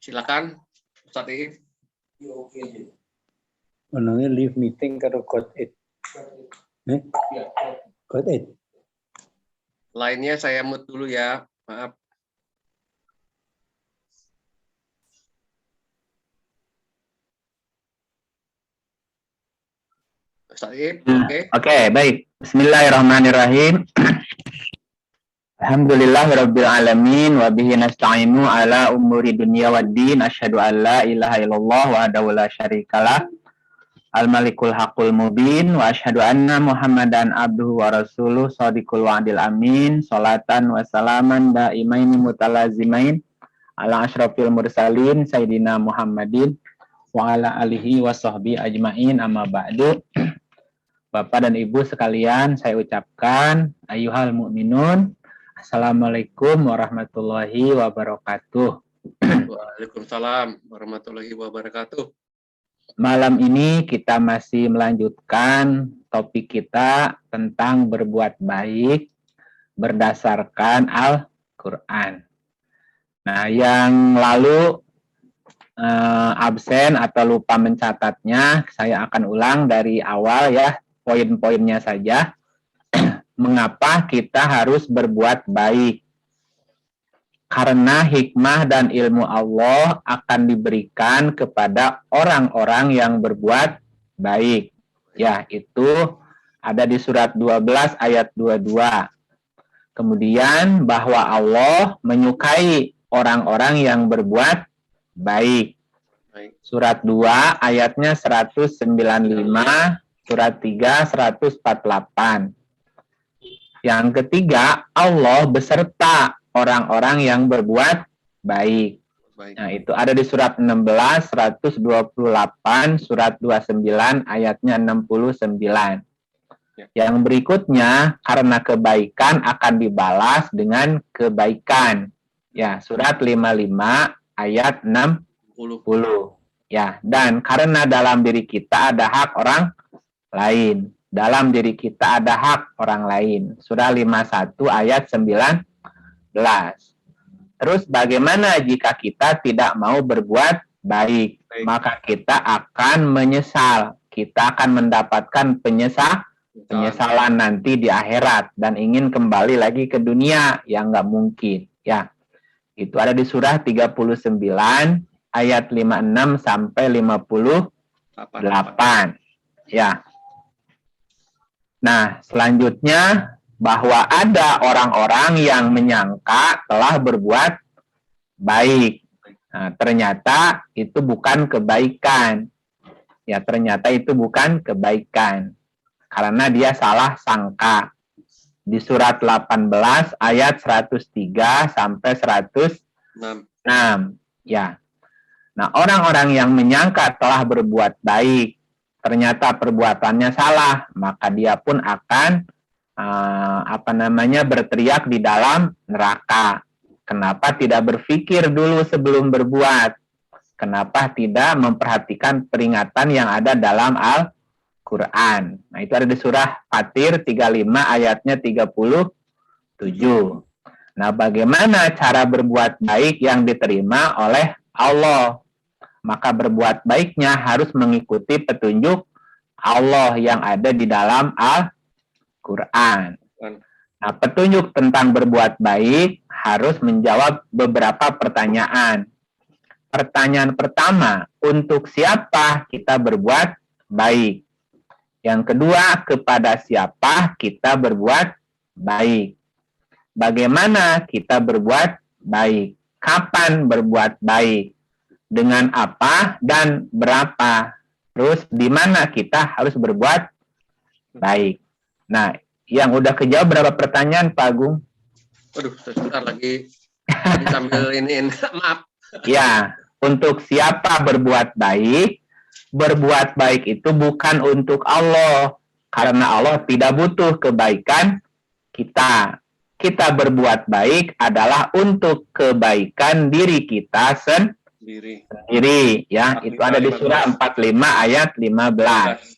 Silakan Ustaz Iib. Menurutnya leave meeting karo code 8. Code 8. Lainnya saya mute dulu ya. Maaf. Ustaz Iib, oke. Oke, baik. Bismillahirrahmanirrahim. Alhamdulillahirabbil alamin wa bihi nasta'inu ala umuri dunya waddin. Asyhadu an la ilaha illallah wahdahu la syarikalah. Al-Malikul Haqqul Mubin wa asyhadu anna Muhammadan abduhu wa rasuluh shadiqul wa'dil amin. Salatan wa salaman daimaini mutalazimain ala asyrafil mursalin sayyidina Muhammadin wa ala alihi wa sahbihi ajmain, amma ba'du. Bapak dan Ibu sekalian, saya ucapkan ayyuhal mu'minun, assalamualaikum warahmatullahi wabarakatuh. Waalaikumsalam warahmatullahi wabarakatuh. Malam ini kita masih melanjutkan topik kita tentang berbuat baik berdasarkan Al-Quran. Nah, yang lalu absen atau lupa mencatatnya, saya akan ulang dari awal ya, poin-poinnya saja. Mengapa kita harus berbuat baik? Karena hikmah dan ilmu Allah akan diberikan kepada orang-orang yang berbuat baik. Ya, itu ada di surat 12 ayat 22. Kemudian bahwa Allah menyukai orang-orang yang berbuat baik. Surat 2 ayatnya 195, surat 3 148. Yang ketiga, Allah beserta orang-orang yang berbuat baik. Nah, itu ada di surat 16, 128, surat 29, ayatnya 69. Yang berikutnya, karena kebaikan akan dibalas dengan kebaikan. Ya, surat 55, ayat 60. Ya, dan karena dalam diri kita ada hak orang lain. Dalam diri kita ada hak orang lain. Surah 51, ayat 19. Terus bagaimana jika kita tidak mau berbuat baik? Maka kita akan menyesal. Kita akan mendapatkan penyesalan nanti di akhirat dan ingin kembali lagi ke dunia yang nggak mungkin. Ya, itu ada di surah 39 ayat 56 sampai 58. Ya. Nah, selanjutnya bahwa ada orang-orang yang menyangka telah berbuat baik. Nah, ternyata itu bukan kebaikan. Ya, ternyata itu bukan kebaikan. Karena dia salah sangka. Di surat 18 ayat 103 sampai 106. Ya. Nah, orang-orang yang menyangka telah berbuat baik, ternyata perbuatannya salah, maka dia pun akan berteriak di dalam neraka. Kenapa tidak berpikir dulu sebelum berbuat? Kenapa tidak memperhatikan peringatan yang ada dalam Al-Quran? Nah, itu ada di surah Fatir 35 ayatnya 37. Nah, bagaimana cara berbuat baik yang diterima oleh Allah? Maka berbuat baiknya harus mengikuti petunjuk Allah yang ada di dalam Al-Quran. Nah, petunjuk tentang berbuat baik harus menjawab beberapa pertanyaan. Pertanyaan pertama, untuk siapa kita berbuat baik? Yang kedua, kepada siapa kita berbuat baik? Bagaimana kita berbuat baik? Kapan berbuat baik? Dengan apa dan berapa? Terus di mana kita harus berbuat baik? Nah, yang udah kejawab berapa pertanyaan, Pak Agung? Waduh, sebentar lagi sambil ini. Maaf. Ya, untuk siapa berbuat baik? Berbuat baik itu bukan untuk Allah. Karena Allah tidak butuh kebaikan kita. Kita berbuat baik adalah untuk kebaikan diri kita sendiri, ya. Itu ada di surah 45 ayat 15.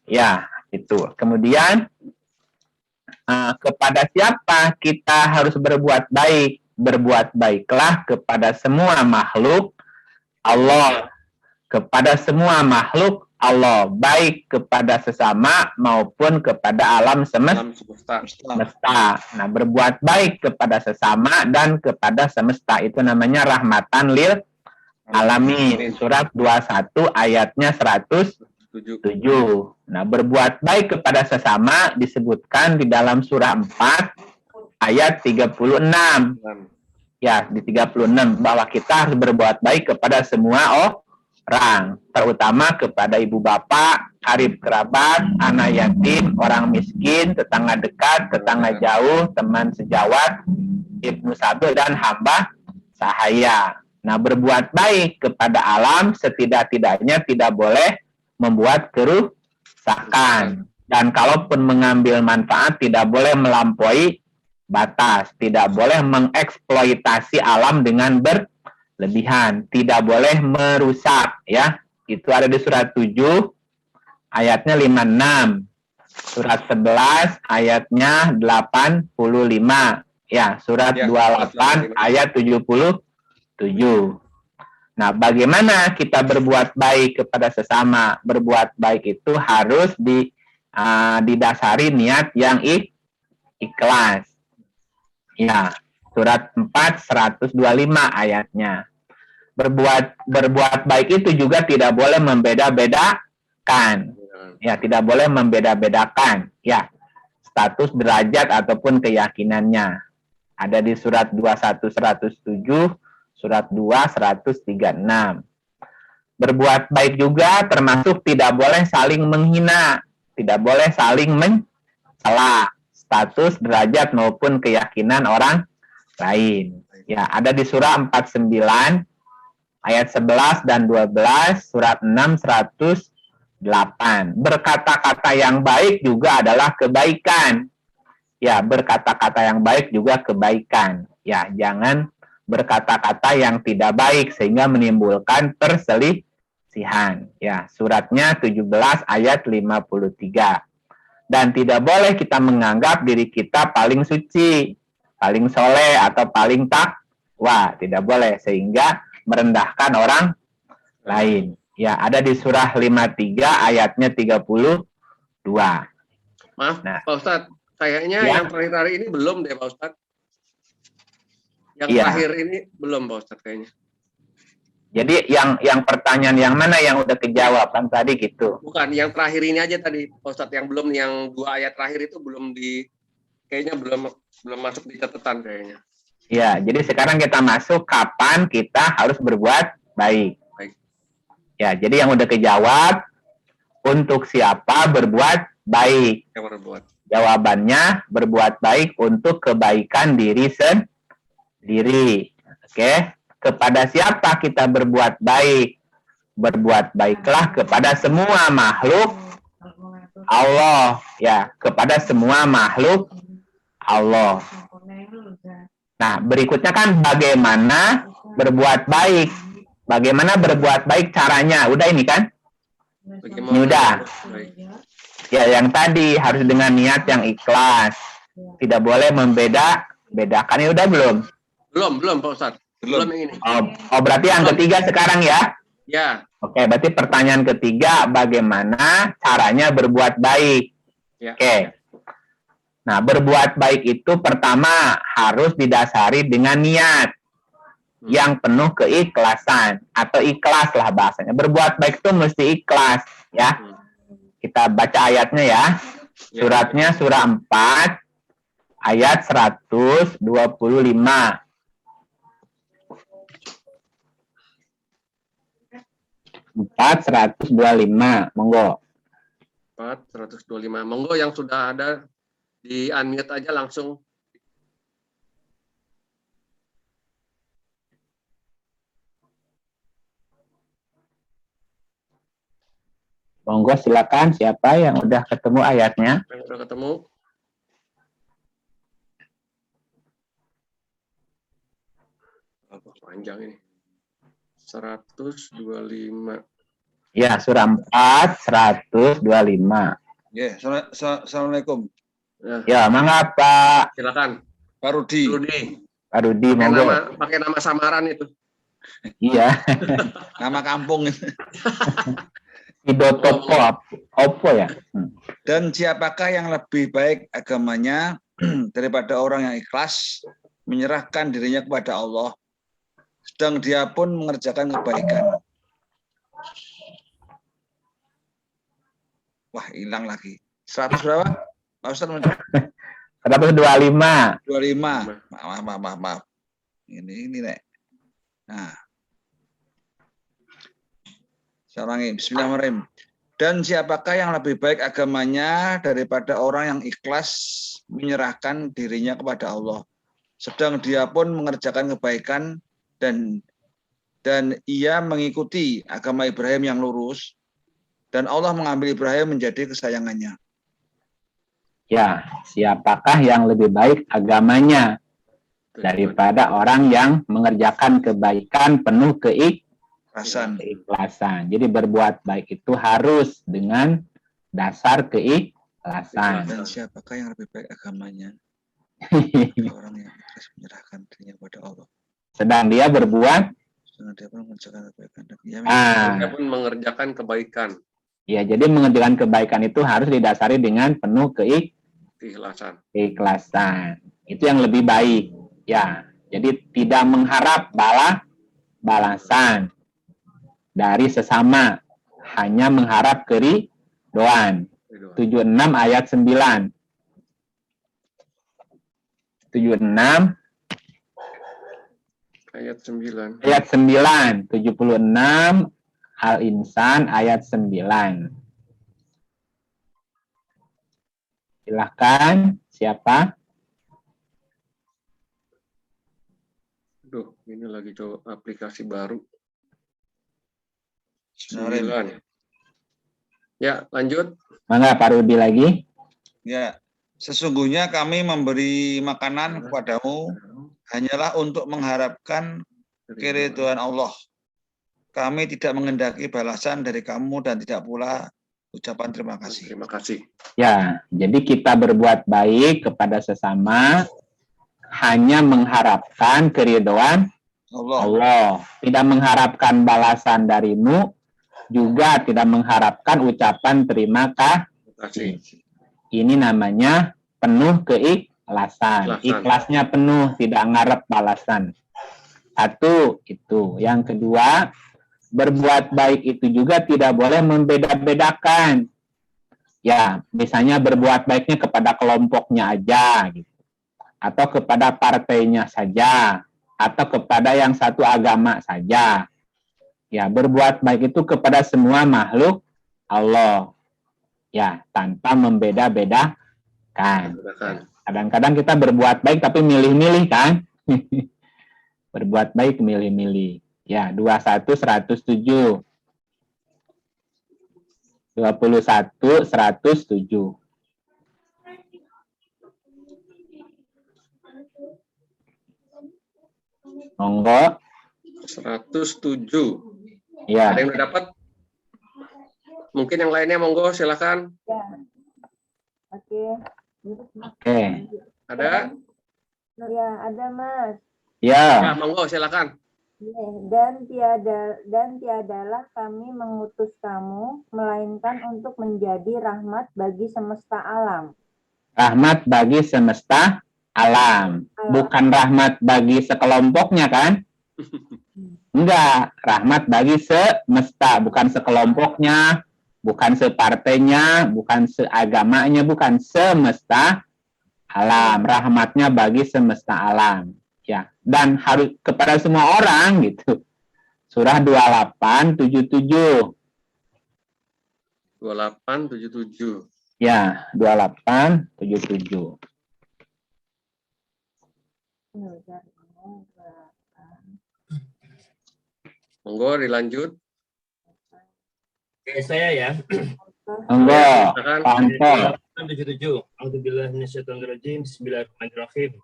Ya, itu. Kemudian kepada siapa kita harus berbuat baik? Berbuat baiklah kepada semua makhluk Allah. Kepada semua makhluk Allah, baik kepada sesama maupun kepada alam Alam semesta. semesta. Nah, berbuat baik kepada sesama dan kepada semesta itu namanya rahmatan lil alamin. Surat 21 ayatnya 107. Nah, berbuat baik kepada sesama disebutkan di dalam surah 4 ayat 36. Ya, di 36 bahwa kita harus berbuat baik kepada semua orang, terutama kepada ibu bapak, karib kerabat, anak yatim, orang miskin, tetangga dekat, tetangga jauh, teman sejawat, ibnu sabil dan hamba sahaya. Nah, berbuat baik kepada alam setidak-tidaknya tidak boleh membuat kerusakan. Dan kalaupun mengambil manfaat tidak boleh melampaui batas, tidak boleh mengeksploitasi alam dengan berlebihan, tidak boleh merusak, ya. Itu ada di surat 7 ayatnya 56, surat 11 ayatnya 85, ya, surat 28 ayat 77. Nah, bagaimana kita berbuat baik kepada sesama? Berbuat baik itu harus didasari niat yang ikhlas. Ya, surat 4 125 ayatnya. Berbuat baik itu juga tidak boleh membeda-bedakan. Ya, tidak boleh membeda-bedakan, ya, status derajat ataupun keyakinannya. Ada di surat 21 107, surat 2 136. Berbuat baik juga termasuk tidak boleh saling menghina, tidak boleh saling mencela status, derajat maupun keyakinan orang lain. Ya, ada di surah 49 ayat 11 dan 12, surat 6 108. Berkata-kata yang baik juga adalah kebaikan. Ya, berkata-kata yang baik juga kebaikan. Ya, jangan berkata-kata yang tidak baik sehingga menimbulkan perselisihan. Ya, suratnya 17 ayat 53. Dan tidak boleh kita menganggap diri kita paling suci, paling soleh, atau paling takwa. Tidak boleh, sehingga merendahkan orang lain. Ya, ada di surah 53 ayatnya 32. Maaf, Nah, Pak Ustadz. Kayaknya ya, yang terakhir hari ini belum deh, Pak Ustadz. Yang ya, terakhir ini belum, Pak Ustadz, kayaknya. jadi yang pertanyaan yang mana yang udah kejawab kan tadi gitu? Bukan, yang terakhir ini aja tadi, Pak Ustadz, yang belum, yang 2 ayat terakhir itu belum kayaknya belum masuk di catatan kayaknya. Ya, jadi sekarang kita masuk kapan kita harus berbuat baik. Baik. Ya, jadi yang udah kejawab, untuk siapa berbuat baik? Yang berbuat. Jawabannya berbuat baik untuk kebaikan diri sendiri. Oke? Kepada siapa kita berbuat baik? Berbuat baiklah kepada semua makhluk Allah, ya, kepada semua makhluk Allah. Nah, berikutnya kan bagaimana berbuat baik? Bagaimana berbuat baik caranya? Udah ini kan? Bagaimana? Udah. Baik. Ya, yang tadi harus dengan niat yang ikhlas. Tidak boleh membedakan. Ya udah belum? Belum, Pak Ustadz. Belum yang ini. Oh, berarti yang ketiga sekarang ya? Ya. Oke, berarti pertanyaan ketiga, bagaimana caranya berbuat baik? Ya. Oke. Nah, berbuat baik itu pertama harus didasari dengan niat yang penuh keikhlasan atau ikhlas lah bahasanya. Berbuat baik itu mesti ikhlas, ya. Kita baca ayatnya ya. Suratnya surah 4 ayat 125. 4 125, monggo. 4 125. Monggo yang sudah ada di unmute aja langsung. Monggo silakan, siapa yang udah ketemu ayatnya? Yang sudah ketemu. Apa panjang ini? 125. Ya, surah 4 125. Ya, assalamualaikum. Ya, mangga Pak Silakan. Pak Rudi. Rudi. Pak Rudi, monggo. Pakai nama samaran itu. Iya, Nama kampung. Sidotopo Opo ya. Dan siapakah yang lebih baik agamanya daripada orang yang ikhlas menyerahkan dirinya kepada Allah, sedang dia pun mengerjakan kebaikan. Wah, hilang lagi. 100 berapa? Pak Ustadz, 125. 25. Maaf. Ini Nek. Nah. Saya ulangi. Bismillahirrahmanirrahim. Dan siapakah yang lebih baik agamanya daripada orang yang ikhlas menyerahkan dirinya kepada Allah, sedang dia pun mengerjakan kebaikan dan ia mengikuti agama Ibrahim yang lurus, dan Allah mengambil Ibrahim menjadi kesayangannya. Ya, siapakah yang lebih baik agamanya daripada orang yang mengerjakan kebaikan penuh keikhlasan. Jadi berbuat baik itu harus dengan dasar keikhlasan. Dan siapakah yang lebih baik agamanya? Orang yang ikhlas menyerahkan dirinya kepada Allah. Sedang dia berbuat. Sedang dia pun mengerjakan kebaikan. Dia pun mengerjakan kebaikan. Ya, jadi mengerjakan kebaikan itu harus didasari dengan penuh keikhlasan. Itu yang lebih baik. Ya, jadi tidak mengharap balasan dari sesama, hanya mengharap keridhaan. 76 ayat 9. 76 ayat 9. Ayat 9, 76 Al-Insan ayat 9. Silahkan, siapa? Duh, ini lagi coba aplikasi baru. 9. Ya, lanjut. Mangga Pak Rudi lagi. Ya, sesungguhnya kami memberi makanan kepadamu hanyalah untuk mengharapkan keridhaan Allah. Kami tidak mengendaki balasan dari kamu dan tidak pula ucapan terima kasih. Terima kasih. Ya, jadi kita berbuat baik kepada sesama hanya mengharapkan keridhaan Allah. Tidak mengharapkan balasan darimu, juga tidak mengharapkan ucapan terima kasih. Ini namanya penuh keikhlasan. Ikhlasnya penuh, tidak ngarep balasan. Satu, itu. Yang kedua, berbuat baik itu juga tidak boleh membeda-bedakan. Ya, misalnya berbuat baiknya kepada kelompoknya aja, gitu. Atau kepada partainya saja, atau kepada yang satu agama saja. Ya, berbuat baik itu kepada semua makhluk Allah. Ya, tanpa membeda-bedakan. Kadang-kadang kita berbuat baik tapi milih-milih kan? Berbuat baik milih-milih. Ya, 21 107. 21 107. Monggo. 107. Ya. Ada yang udah dapat? Mungkin yang lainnya monggo silakan. Ya. Oke. Ada? Ya, ada Mas. Ya. Ya, monggo silakan. Dan tiadalah kami mengutus kamu melainkan untuk menjadi rahmat bagi semesta alam. Rahmat bagi semesta alam. Bukan rahmat bagi sekelompoknya kan? Enggak, rahmat bagi semesta, bukan sekelompoknya, bukan separtainya, bukan seagamanya, bukan semesta alam. Rahmatnya bagi semesta alam. Ya, dan harus kepada semua orang gitu. Surah 28:77. 28:77. Ya, 28:77. Monggo dilanjut. Oke, saya ya. Monggo, Pak Anto. 77. A'udzubillahi minasyaitonirrajim. Bismillahirrahmanirrahim.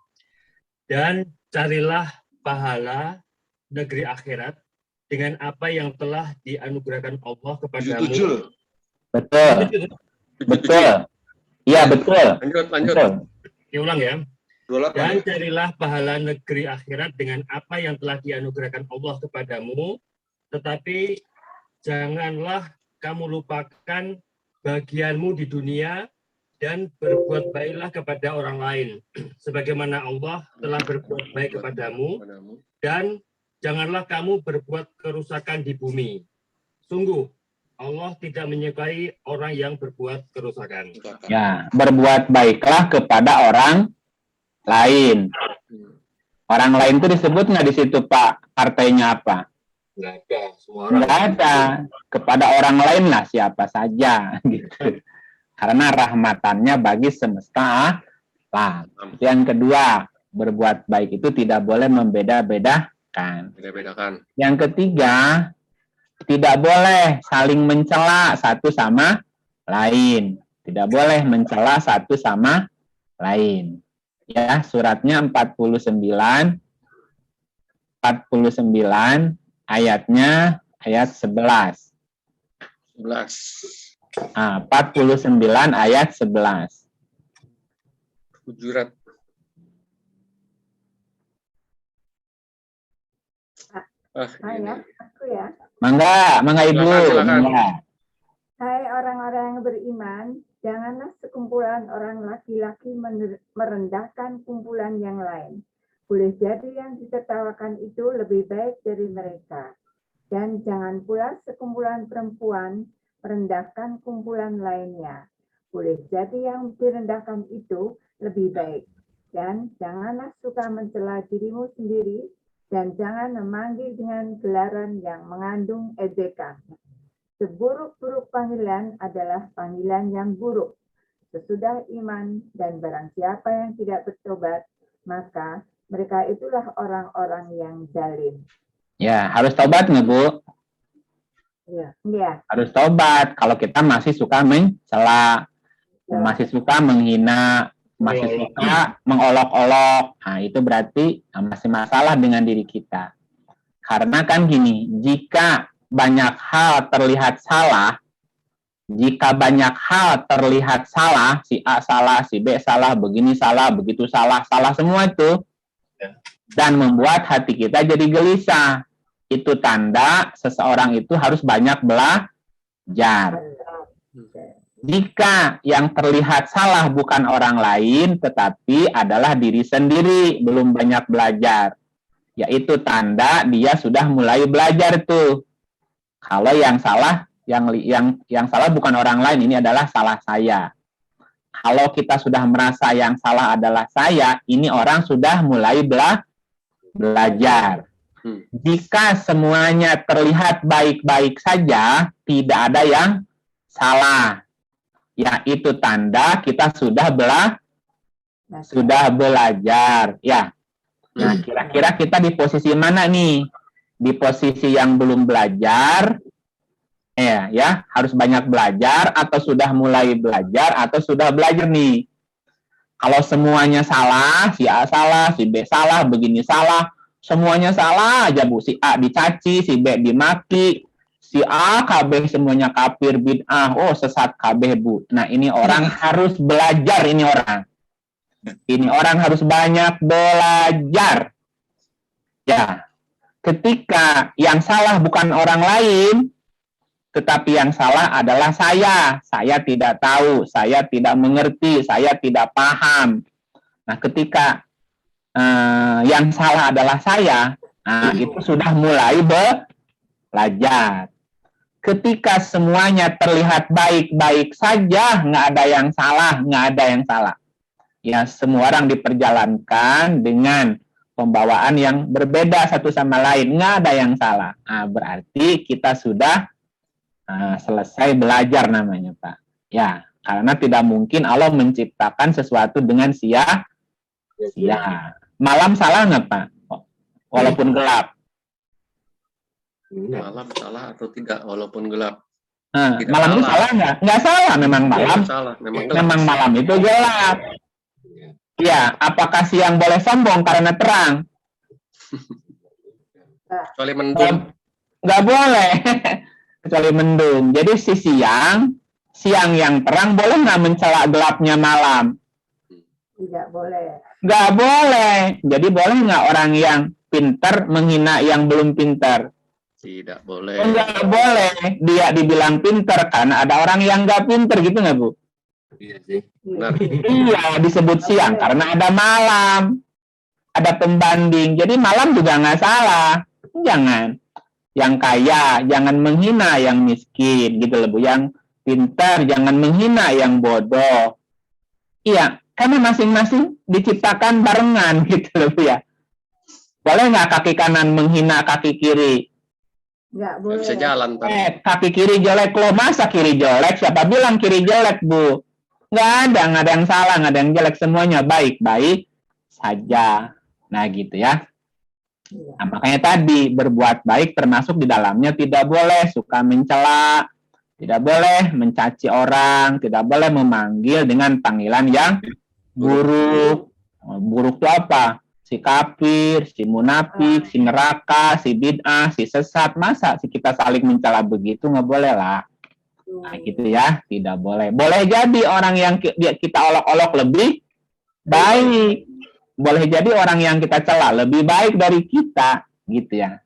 Dan carilah pahala negeri akhirat dengan apa yang telah dianugerahkan Allah kepadamu. 77. Betul. Betul. Iya, betul. Lanjut. Betul. Diulang ya. Dan carilah pahala negeri akhirat dengan apa yang telah dianugerahkan Allah kepadamu, tetapi janganlah kamu lupakan bagianmu di dunia dan berbuat baiklah kepada orang lain, sebagaimana Allah telah berbuat baik kepadamu, dan janganlah kamu berbuat kerusakan di bumi. Sungguh, Allah tidak menyukai orang yang berbuat kerusakan. Ya, berbuat baiklah kepada orang lain. Orang lain itu disebut nggak di situ, Pak? Partainya apa? Nggak ada. Semua orang. Nggak ada. Kepada orang lain lah, siapa saja. Gitu. Karena rahmatannya bagi semesta alam. Yang kedua, berbuat baik itu tidak boleh membeda-bedakan. Beda-bedakan. Yang ketiga, tidak boleh saling mencela satu sama lain. Tidak boleh mencela satu sama lain. Ya, suratnya 49 ayatnya ayat 11. 49 ayat 11. Hujurat. Aku ya. Mangga Ibu. Silakan. Mangga. Hai orang-orang yang beriman, janganlah sekumpulan orang laki-laki merendahkan kumpulan yang lain. Boleh jadi yang ditertawakan itu lebih baik dari mereka. Dan jangan pula sekumpulan perempuan merendahkan kumpulan lainnya. Boleh jadi yang direndahkan itu lebih baik. Dan janganlah suka mencela dirimu sendiri, dan jangan memanggil dengan gelaran yang mengandung ejekan. Seburuk-buruk panggilan adalah panggilan yang buruk. Sesudah iman dan barang siapa yang tidak bertobat, maka mereka itulah orang-orang yang zalim. Ya, harus tobat nggak, Bu? Ya. Harus tobat. Kalau kita masih suka mencela, masih suka menghina, masih suka mengolok-olok, nah itu berarti masih masalah dengan diri kita. Karena kan gini, jika banyak hal terlihat salah, si A salah, si B salah, begini salah, begitu salah, salah semua itu, dan membuat hati kita jadi gelisah. Itu tanda seseorang itu harus banyak belajar. Jika yang terlihat salah bukan orang lain, tetapi adalah diri sendiri, belum banyak belajar, yaitu tanda dia sudah mulai belajar tuh. Kalau yang salah, yang salah bukan orang lain, ini adalah salah saya. Kalau kita sudah merasa yang salah adalah saya, ini orang sudah mulai belajar. Jika semuanya terlihat baik-baik saja, tidak ada yang salah. Ya, itu tanda kita sudah belajar. Ya. Nah, kira-kira kita di posisi mana nih? Di posisi yang belum belajar, ya, harus banyak belajar, atau sudah mulai belajar, atau sudah belajar nih. Kalau semuanya salah, si A salah, si B salah, begini salah, semuanya salah aja, Bu. Si A dicaci, si B dimaki, si A KB semuanya kafir, bid'ah, sesat KB, Bu. Nah, ini orang harus belajar, ini orang. Ini orang harus banyak belajar. Ya. Ketika yang salah bukan orang lain, tetapi yang salah adalah saya. Saya tidak tahu, saya tidak mengerti, saya tidak paham. Nah, ketika yang salah adalah saya, itu sudah mulai belajar. Ketika semuanya terlihat baik-baik saja, nggak ada yang salah, Ya, semua orang diperjalankan dengan pembawaan yang berbeda satu sama lain, nggak ada yang salah. Nah, berarti kita sudah selesai belajar namanya, Pak. Ya, karena tidak mungkin Allah menciptakan sesuatu dengan sia-sia. Malam salah nggak, Pak? Walaupun gelap. Malam salah atau tidak walaupun gelap? Malam itu salah nggak? Nggak salah, memang malam. Salah, memang gelap. Memang malam itu gelap. Ya, apakah siang boleh sombong karena terang? Kecuali mendung. Nggak boleh. Kecuali mendung. Jadi si siang yang terang boleh nggak mencela gelapnya malam? Tidak boleh. Nggak boleh. Jadi boleh nggak orang yang pintar menghina yang belum pintar? Tidak boleh. Nggak boleh. Dia dibilang pintar karena ada orang yang nggak pintar, gitu nggak, Bu? Iya sih. Benar. Iya, disebut siang karena ada malam. Ada pembanding. Jadi malam juga nggak salah. Jangan. Yang kaya, jangan menghina yang miskin, gitu loh, Bu. Yang pintar, jangan menghina yang bodoh. Iya, karena masing-masing diciptakan barengan, gitu loh, Bu, ya. Boleh nggak kaki kanan menghina kaki kiri? Nggak Nggak boleh. bisa jalan. Pak. Kaki kiri jelek, loh, masa kiri jelek? Siapa bilang kiri jelek, Bu? Nggak ada yang salah, nggak ada yang jelek, semuanya baik-baik saja. Nah, gitu ya. Nah, makanya tadi berbuat baik termasuk di dalamnya tidak boleh suka mencela, tidak boleh mencaci orang, tidak boleh memanggil dengan panggilan yang buruk. Buruk itu apa? Si kafir, si munafik, si neraka, si bid'ah, si sesat. Masa si kita saling mencela begitu? Nggak boleh lah. Nah, gitu ya, tidak boleh. Boleh jadi orang yang kita olok-olok lebih baik. Boleh jadi orang yang kita cela lebih baik dari kita, gitu ya.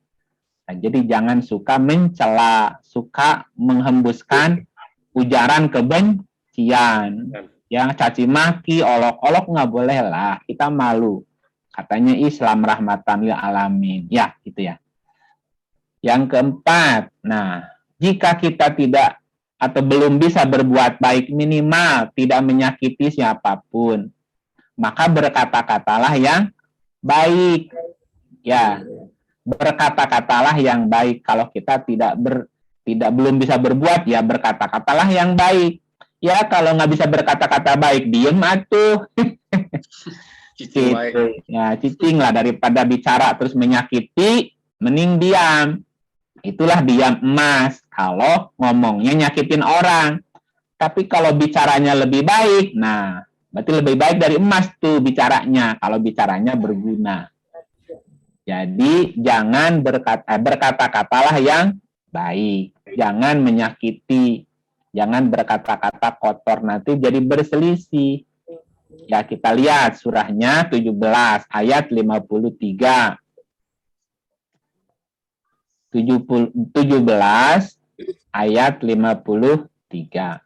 Nah, jadi jangan suka mencela, suka menghembuskan ujaran kebencian. Yang caci maki, olok-olok nggak boleh lah. Kita malu. Katanya Islam rahmatan lil alamin. Ya, gitu ya. Yang keempat, nah, jika kita tidak atau belum bisa berbuat baik, minimal tidak menyakiti siapapun, maka berkata-katalah yang baik. Ya, berkata-katalah yang baik. Kalau kita belum bisa berbuat, ya berkata-katalah yang baik. Ya, kalau nggak bisa berkata-kata baik, diem atuh. Cicing Gitu. Ya, cicing lah, daripada bicara terus menyakiti, mending diam. Itulah diam emas. Kalau ngomongnya nyakitin orang. Tapi kalau bicaranya lebih baik, nah, berarti lebih baik dari emas tuh bicaranya. Kalau bicaranya berguna. Jadi jangan berkata-katalah yang baik. Jangan menyakiti. Jangan berkata-kata kotor, nanti jadi berselisih. Ya, kita lihat surahnya 17 ayat 53. 17 ayat 53.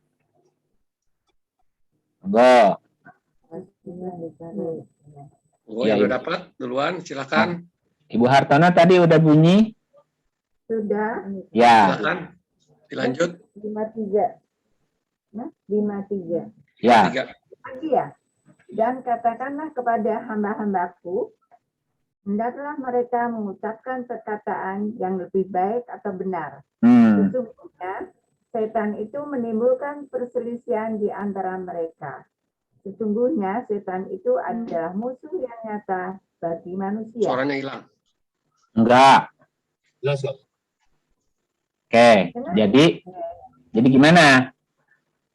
Go. Oh, yang udah dapat duluan, silakan. Ibu Hartono tadi udah bunyi? Sudah. Ya. Silakan. Dilanjut. 53. Nah, 53. Ya. Lagi ya. Dan katakanlah kepada hamba-hambaku, hendaklah mereka mengucapkan perkataan yang lebih baik atau benar. Sesungguhnya, setan itu menimbulkan perselisihan di antara mereka. Sesungguhnya, setan itu adalah musuh yang nyata bagi manusia. Suaranya hilang. Enggak. Jelas kok. Oke. Jadi gimana?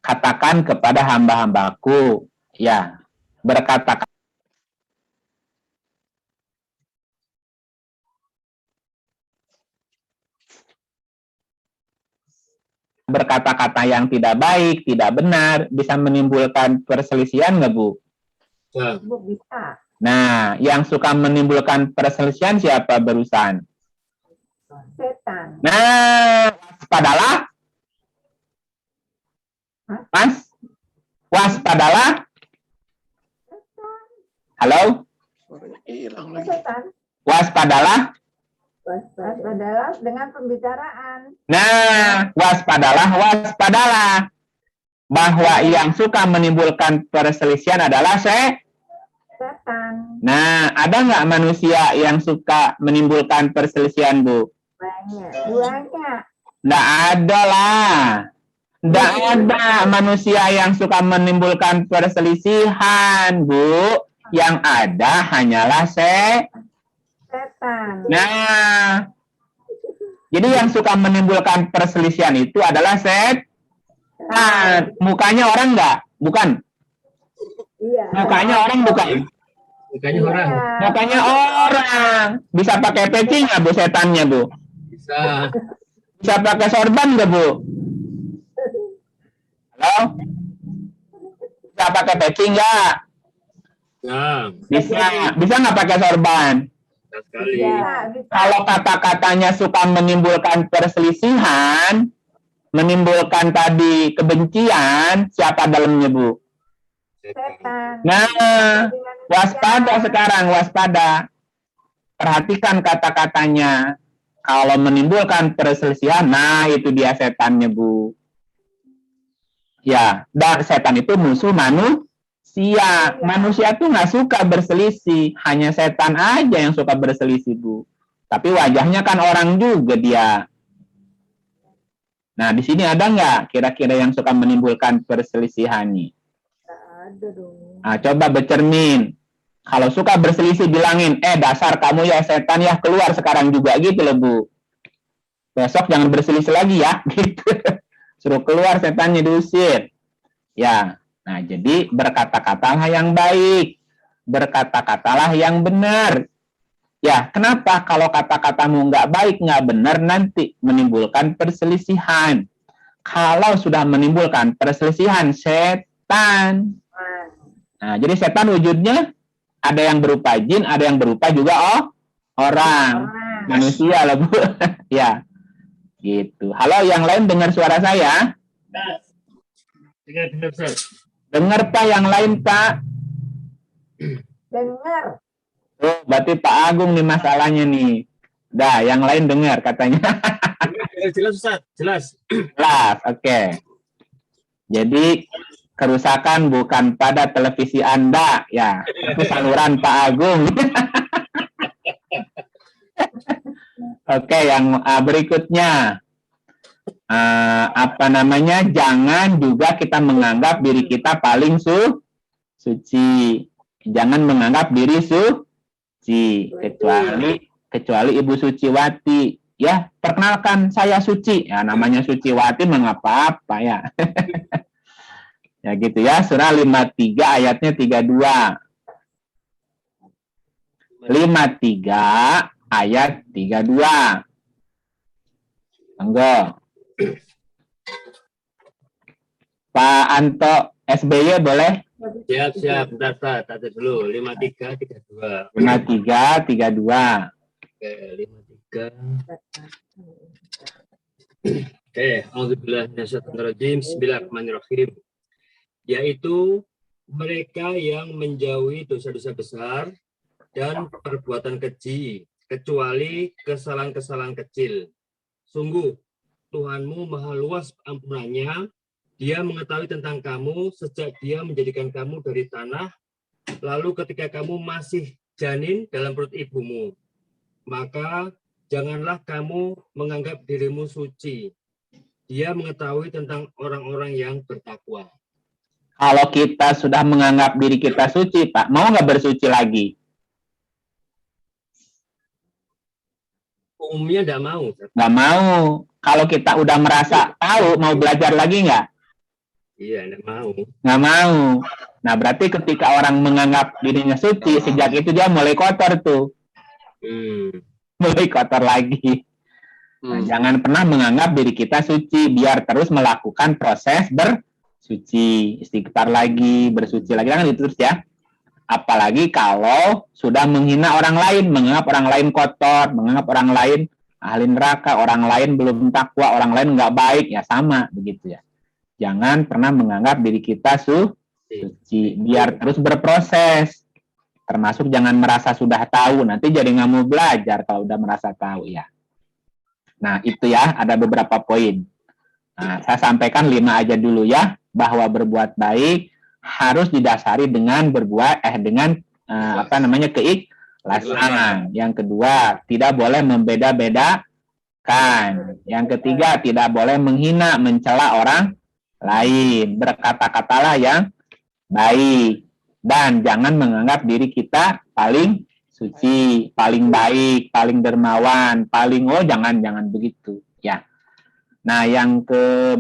Katakan kepada hamba-hambaku, ya, berkata-kata yang tidak baik, tidak benar, bisa menimbulkan perselisihan nggak, Bu? Bisa. Nah, yang suka menimbulkan perselisihan siapa barusan? Setan. Nah, waspadalah. Mas, waspadalah. Halo? Suaranya hilang lagi. Setan. Waspadalah. Waspadalah dengan pembicaraan. Nah, waspadalah. Bahwa yang suka menimbulkan perselisihan adalah setan. Nah, ada nggak manusia yang suka menimbulkan perselisihan, Bu? Banyak. Nggak ada lah. Nggak ada manusia yang suka menimbulkan perselisihan, Bu. Yang ada hanyalah setan. Nah, jadi yang suka menimbulkan perselisihan itu adalah setan. Mukanya orang nggak? Bukan. Iya. Mukanya orang bukan. Mukanya orang. Mukanya orang. Bisa pakai peci nggak, Bu, setannya, Bu? Bisa. Bisa pakai sorban nggak, Bu? Halo? Bisa pakai peci nggak? Nah, Bisa nggak pakai sorban? sekali. Ya, bisa. Kalau kata-katanya suka menimbulkan perselisihan, menimbulkan tadi kebencian, siapa dalamnya, Bu? Setan. Nah, Dengan waspada manusia. sekarang, waspada. Perhatikan kata-katanya. Kalau menimbulkan perselisihan, nah itu dia setannya, Bu. Ya, dan setan itu musuh manusia. Manusia tuh nggak suka berselisih, hanya setan aja yang suka berselisih, Bu. Tapi wajahnya kan orang juga dia. Nah, di sini ada nggak kira-kira yang suka menimbulkan perselisihan nih? Ada dong. Nah, coba bercermin. Kalau suka berselisih bilangin, dasar kamu ya setan ya, keluar sekarang juga gitu loh, Bu. Besok jangan berselisih lagi ya, gitu. Suruh keluar setannya, diusir. Ya, nah jadi berkata-katalah yang baik. Berkata-katalah yang benar. Ya, kenapa kalau kata-katamu nggak baik, nggak benar, nanti menimbulkan perselisihan. Kalau sudah menimbulkan perselisihan, setan. Nah, jadi setan wujudnya ada yang berupa jin, ada yang berupa juga orang. Manusia lah, Bu. Ya, gitu. Halo, yang lain dengar suara saya? Dengar, Ustaz. Dengar, Pak, yang lain, Pak? Dengar. Oh, berarti Pak Agung nih masalahnya nih. Dah, yang lain dengar katanya. Jelas, Ustaz. Jelas. Jelas, oke. Jadi kerusakan bukan pada televisi Anda, ya. Itu saluran Pak Agung. Oke, yang berikutnya. Apa namanya? Jangan juga kita menganggap diri kita paling suci. Jangan menganggap diri suci kecuali Ibu Suciwati. Ya, perkenalkan saya Suci. Ya, namanya Suciwati mengapa apa ya. Ya gitu ya, surah 53 ayatnya 32. 53 ayat 32. Monggo. Pak Anto SBY boleh? Siap. Bentar, Ustaz. Tadi dulu. 5332. 5332. Oke, 53. Oke, alhamdulillah minasyaitonirrajim. Bismillahirrahmanirrahim. Yaitu mereka yang menjauhi dosa-dosa besar dan perbuatan keji, kecuali kesalahan-kesalahan kecil. Sungguh, Tuhanmu maha luas ampunannya. Dia mengetahui tentang kamu sejak dia menjadikan kamu dari tanah, lalu ketika kamu masih janin dalam perut ibumu. Maka janganlah kamu menganggap dirimu suci. Dia mengetahui tentang orang-orang yang bertakwa. Kalau kita sudah menganggap diri kita suci, Pak, mau nggak bersuci lagi? Umumnya tidak mau. Nggak mau. Kalau kita udah merasa tahu, mau belajar lagi nggak? Iya, tidak mau. Nggak mau. Nah, berarti ketika orang menganggap dirinya suci, sejak itu dia mulai kotor tuh. Mulai kotor lagi. Nah, jangan pernah menganggap diri kita suci, biar terus melakukan proses bersuci. Istighfar lagi, bersuci lagi, kan itu terus ya. Apalagi kalau sudah menghina orang lain, menganggap orang lain kotor, menganggap orang lain ahli neraka, orang lain belum takwa, orang lain nggak baik, ya sama begitu ya. Jangan pernah menganggap diri kita suci, biar terus berproses. Termasuk jangan merasa sudah tahu, nanti jadi nggak mau belajar kalau udah merasa tahu ya. Nah itu ya, ada beberapa poin. Nah, saya sampaikan 5 aja dulu ya, bahwa berbuat baik harus didasari dengan keikhlasan. Yang kedua, tidak boleh membeda-bedakan. Yang ketiga, tidak boleh menghina, mencela orang lain. Berkata-katalah yang baik. Dan jangan menganggap diri kita paling suci, paling baik, paling dermawan, jangan begitu ya. Nah, yang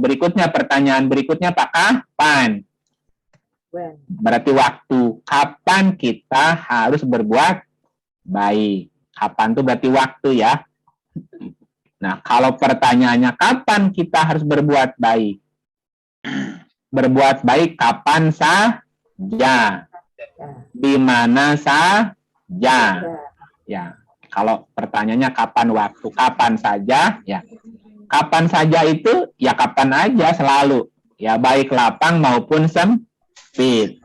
berikutnya, pertanyaan berikutnya, Pak, kapan? Berarti waktu. Kapan kita harus berbuat baik? Kapan itu berarti waktu ya. Nah, kalau pertanyaannya kapan kita harus berbuat baik? Berbuat baik kapan saja. Di mana saja. Ya. Ya. Kalau pertanyaannya kapan waktu, kapan saja, ya. Kapan saja itu, ya kapan aja selalu. Ya baik lapang maupun sempit.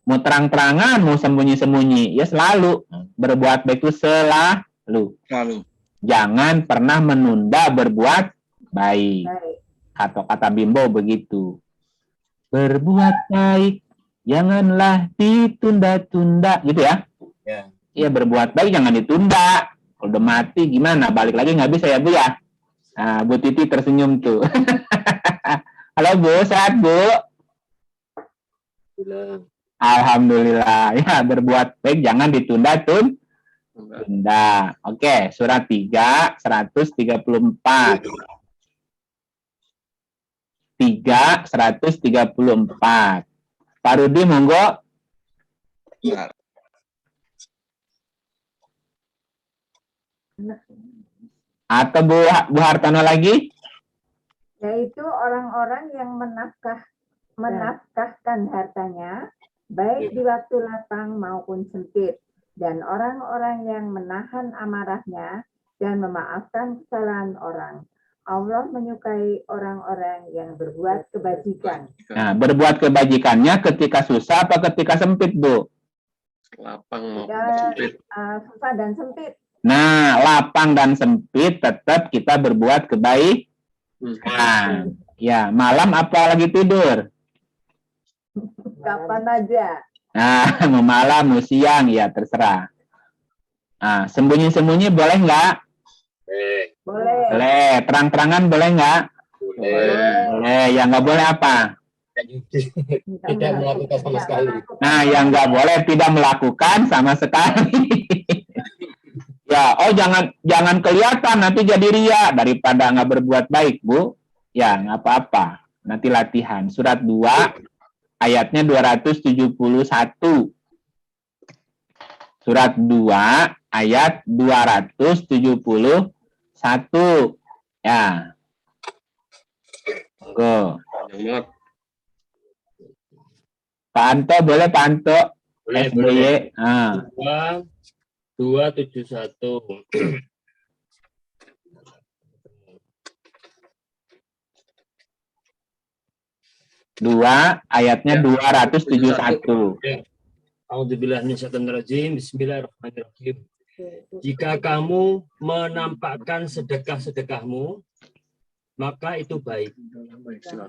Mau terang-terangan, mau sembunyi-sembunyi, ya selalu. Berbuat baik itu selalu. Lalu. Jangan pernah menunda berbuat baik. Baik. Kata-kata Bimbo begitu. Berbuat baik, janganlah ditunda-tunda. Gitu ya? Ya. Iya, berbuat baik jangan ditunda. Kalau udah mati gimana? Balik lagi nggak bisa ya, Bu ya? Nah, Bu Titi tersenyum tuh. Halo Bu, sehat Bu? Alhamdulillah. Ya, berbuat baik jangan ditunda-tunda. Oke, surat 3, 134. 3, 134. Pak Rudi, monggo. Bentar. Atau Bu Hartono lagi? Yaitu orang-orang yang menafkahkan hartanya, baik di waktu lapang maupun sempit, dan orang-orang yang menahan amarahnya dan memaafkan kesalahan orang. Allah menyukai orang-orang yang berbuat kebajikan. Nah, berbuat kebajikannya ketika susah apa ketika sempit, Bu? Lapang maupun Ya, sempit. susah dan sempit. Nah, lapang dan sempit tetap kita berbuat kebaikan. Nah, ya, malam apa lagi tidur? Kapan aja. Nah, mau malam, mau siang, ya terserah. Nah, sembunyi-sembunyi boleh nggak? Boleh. Boleh. Terang-terangan boleh nggak? Boleh. Yang nggak boleh apa? Tidak melakukan sama sekali. Nah, yang nggak boleh tidak melakukan sama sekali. Ya, oh jangan kelihatan nanti jadi ria daripada nggak berbuat baik, Bu. Ya, nggak apa-apa. Nanti latihan. Surat 2 ayatnya 271. Surat 2 ayat 271. Ya. Go. Pak Anto boleh Pak Anto? Boleh, SBY. Ah. 271. Dua ayatnya 271. A'udzubillahi minasyaitonirrajim. Bismillahirrahmanirrahim. Jika kamu menampakkan sedekah-sedekahmu, maka itu baik.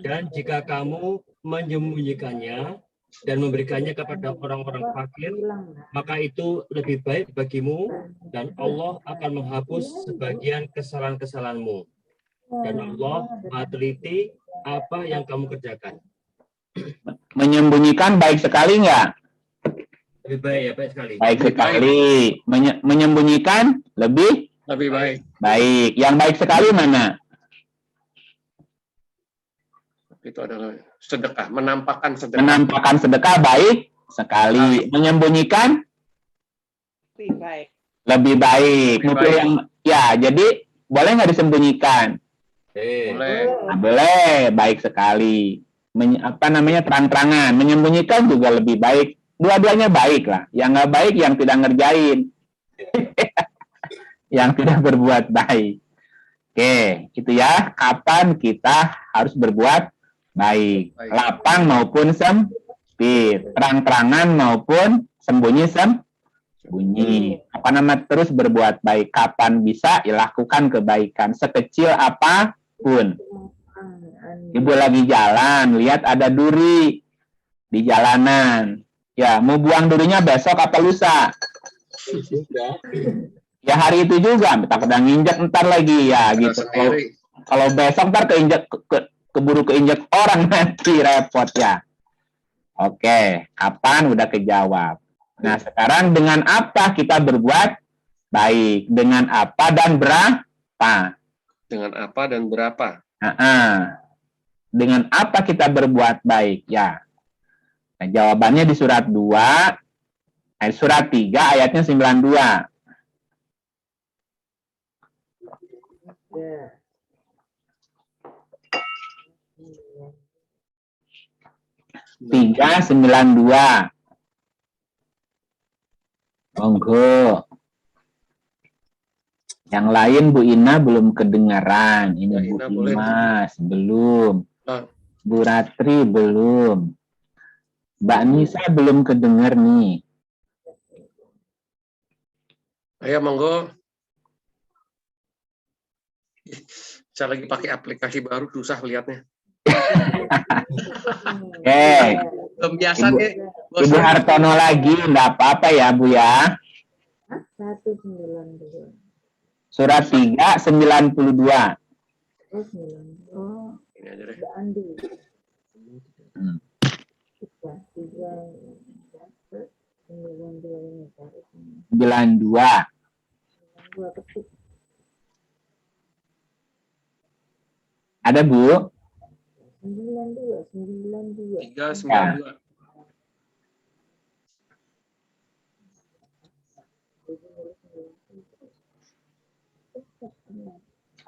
Dan jika kamu menyembunyikannya dan memberikannya kepada orang-orang fakir, maka itu lebih baik bagimu dan Allah akan menghapus sebagian kesalahan-kesalahanmu. Dan Allah Maha teliti apa yang kamu kerjakan. Menyembunyikan baik sekali nggak? Lebih baik ya, baik sekali. Baik sekali. Menyembunyikan lebih baik. baik. Yang baik sekali mana? Itu adalah sedekah, menampakkan sedekah. Menampakkan sedekah baik sekali. Menyembunyikan lebih baik. Mungkin yang ya, jadi boleh nggak disembunyikan? Boleh. Nah, boleh, baik sekali. Terang-terangan. Menyembunyikan juga lebih baik. Dua-duanya baik lah. Yang nggak baik yang tidak ngerjain. Yang tidak berbuat baik. Oke, itu ya. Kapan kita harus berbuat baik. Lapang maupun sempit. Terang-terangan maupun sembunyi. Terus berbuat baik. Kapan bisa lakukan kebaikan. Sekecil apapun. Ibu lagi jalan, lihat ada duri di jalanan. Ya, mau buang durinya besok apa lusa? Ya hari itu juga, takut nginjek ntar lagi ya gitu. Kalau besok ntar keburu keinjek orang nanti repot ya. Oke, kapan udah kejawab. Nah sekarang dengan apa kita berbuat baik? Dengan apa dan berapa? Dengan apa dan berapa? Dengan apa kita berbuat baik? Ya. Nah, jawabannya di surat 2, surat 3 ayatnya 92. Ya. 392. Monggo. Yang lain Bu Ina belum kedengaran. Ini Ya, Bu Ina boleh. Imas belum. Ah. Bu Ratri belum. Mbak Nisa belum kedengar nih. Ayo monggo. Saya lagi pakai aplikasi baru, susah lihatnya. Oke. Belum biasa nih. Bos. Ibu Hartono lagi, enggak apa-apa ya Bu ya. 192. Surat 3, 92. Oh, Ini aja deh. Mbak Andi. Hmm. 3, 92 ini cari. 92. 2 ketik. Ada Bu? 92. 392.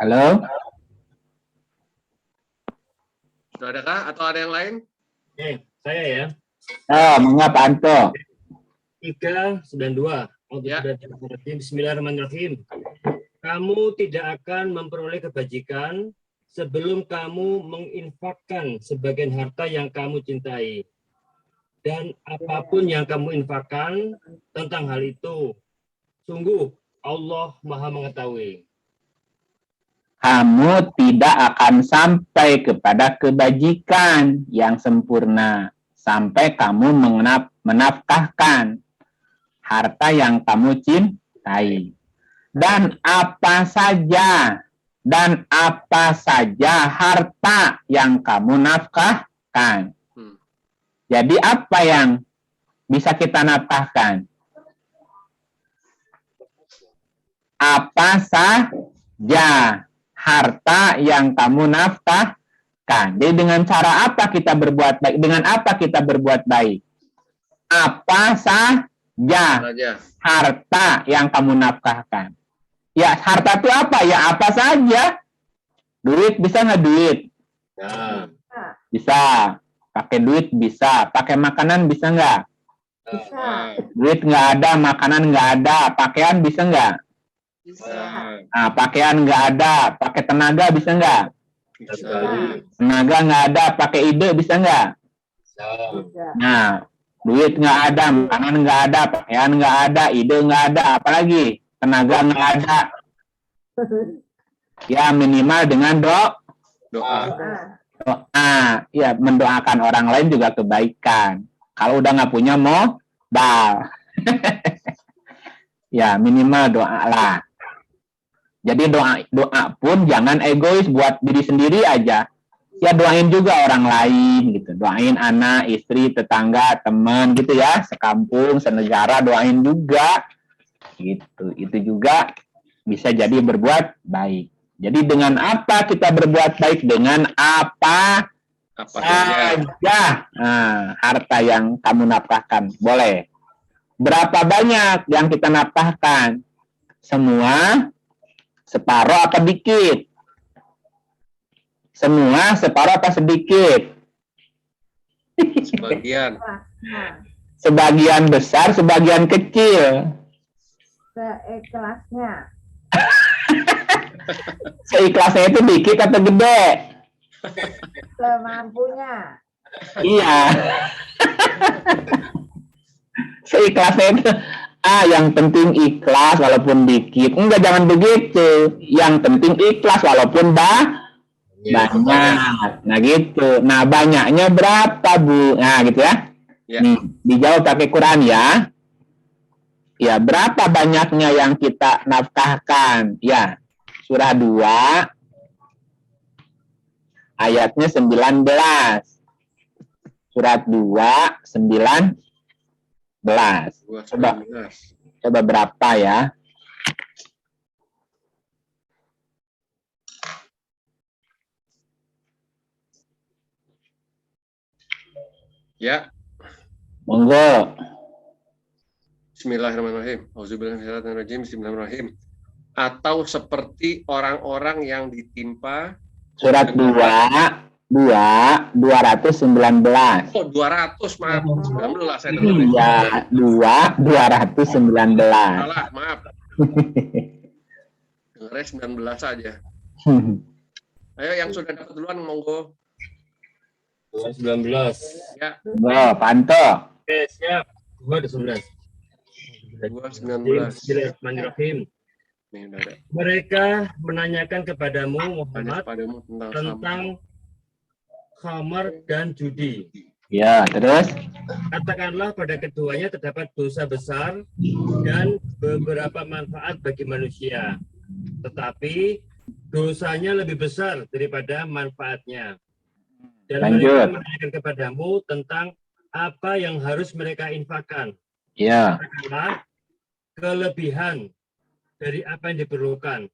Halo? Sudah ada kah? Atau ada yang lain? Saya ya. Oh, mengapa Anto? 392. Ya. Bismillahirrahmanirrahim. Kamu tidak akan memperoleh kebajikan sebelum kamu menginfakkan sebagian harta yang kamu cintai. Dan apapun yang kamu infakkan tentang hal itu, sungguh Allah Maha mengetahui. Kamu tidak akan sampai kepada kebajikan yang sempurna sampai kamu menafkahkan harta yang kamu cintai. Dan apa saja harta yang kamu nafkahkan. Jadi apa yang bisa kita nafkahkan? Apa saja harta yang kamu nafkahkan. Jadi dengan cara apa kita berbuat baik? Dengan apa kita berbuat baik? Apa saja harta yang kamu nafkahkan. Ya, harta itu apa? Ya, apa saja. Duit, bisa nggak duit? Ya. Bisa. Pakai duit bisa. Pakai makanan bisa nggak? Bisa. Duit nggak ada, makanan nggak ada. Pakaian bisa nggak? Bisa. Nah, pakaian nggak ada. Pakai tenaga bisa nggak? Bisa. Tenaga nggak ada. Pakai ide bisa nggak? Bisa. Nah, duit nggak ada, makanan nggak ada, pakaian nggak ada, ide nggak ada, apalagi tenaga nggak ada. Ya minimal dengan Doa. doa, ya mendoakan orang lain juga kebaikan. Kalau udah nggak punya modal, ya minimal doa lah. Jadi doa pun jangan egois buat diri sendiri aja. Ya doain juga orang lain gitu. Doain anak, istri, tetangga, teman gitu ya. Sekampung, senegara doain juga. Gitu. Itu juga bisa jadi berbuat baik. Jadi dengan apa kita berbuat baik? Dengan apa saja harta yang kamu nafkahkan. Boleh. Berapa banyak yang kita nafkahkan? Semua? Separuh apa dikit? Semua, separuh apa sedikit? Sebagian. Sebagian besar, sebagian kecil. Seikhlasnya. Seikhlasnya itu dikit atau gede? Semampunya. Iya. Seikhlasnya itu, yang penting ikhlas walaupun dikit. Enggak, jangan begitu. Yang penting ikhlas walaupun banyak. Nah gitu. Nah banyaknya berapa Bu? Nah gitu ya. Nih, dijawab pakai Quran ya. Ya, berapa banyaknya yang kita nafkahkan? Ya, surah 2 ayatnya 19. Surat 2 19. Coba berapa ya? Ya. Monggo. Bismillahirrahmanirrahim. Auzubillahi Bismillahirrahmanirrahim. Atau seperti orang-orang yang ditimpa. Surat 2 219. Oh, 200, maaf. 19 saya dengar. Iya, 219. Salah, maaf. Dengarnya 19 saja. Ayo yang sudah dapat duluan monggo. 19. Ya, Oh, Panto. Oke, siap. Gua ada 19. 19. Bismillahirrahmanirrahim. Nih, udah ada. Mereka menanyakan kepadamu Tanya Muhammad kepadamu tentang tentang khamar dan judi. Ya, terus? Katakanlah pada keduanya terdapat dosa besar dan beberapa manfaat bagi manusia. Tetapi dosanya lebih besar daripada manfaatnya. Dan Lanjut. mereka menanyakan kepadamu tentang apa yang harus mereka infakkan. Ya. Katakanlah kelebihan dari apa yang diperlukan.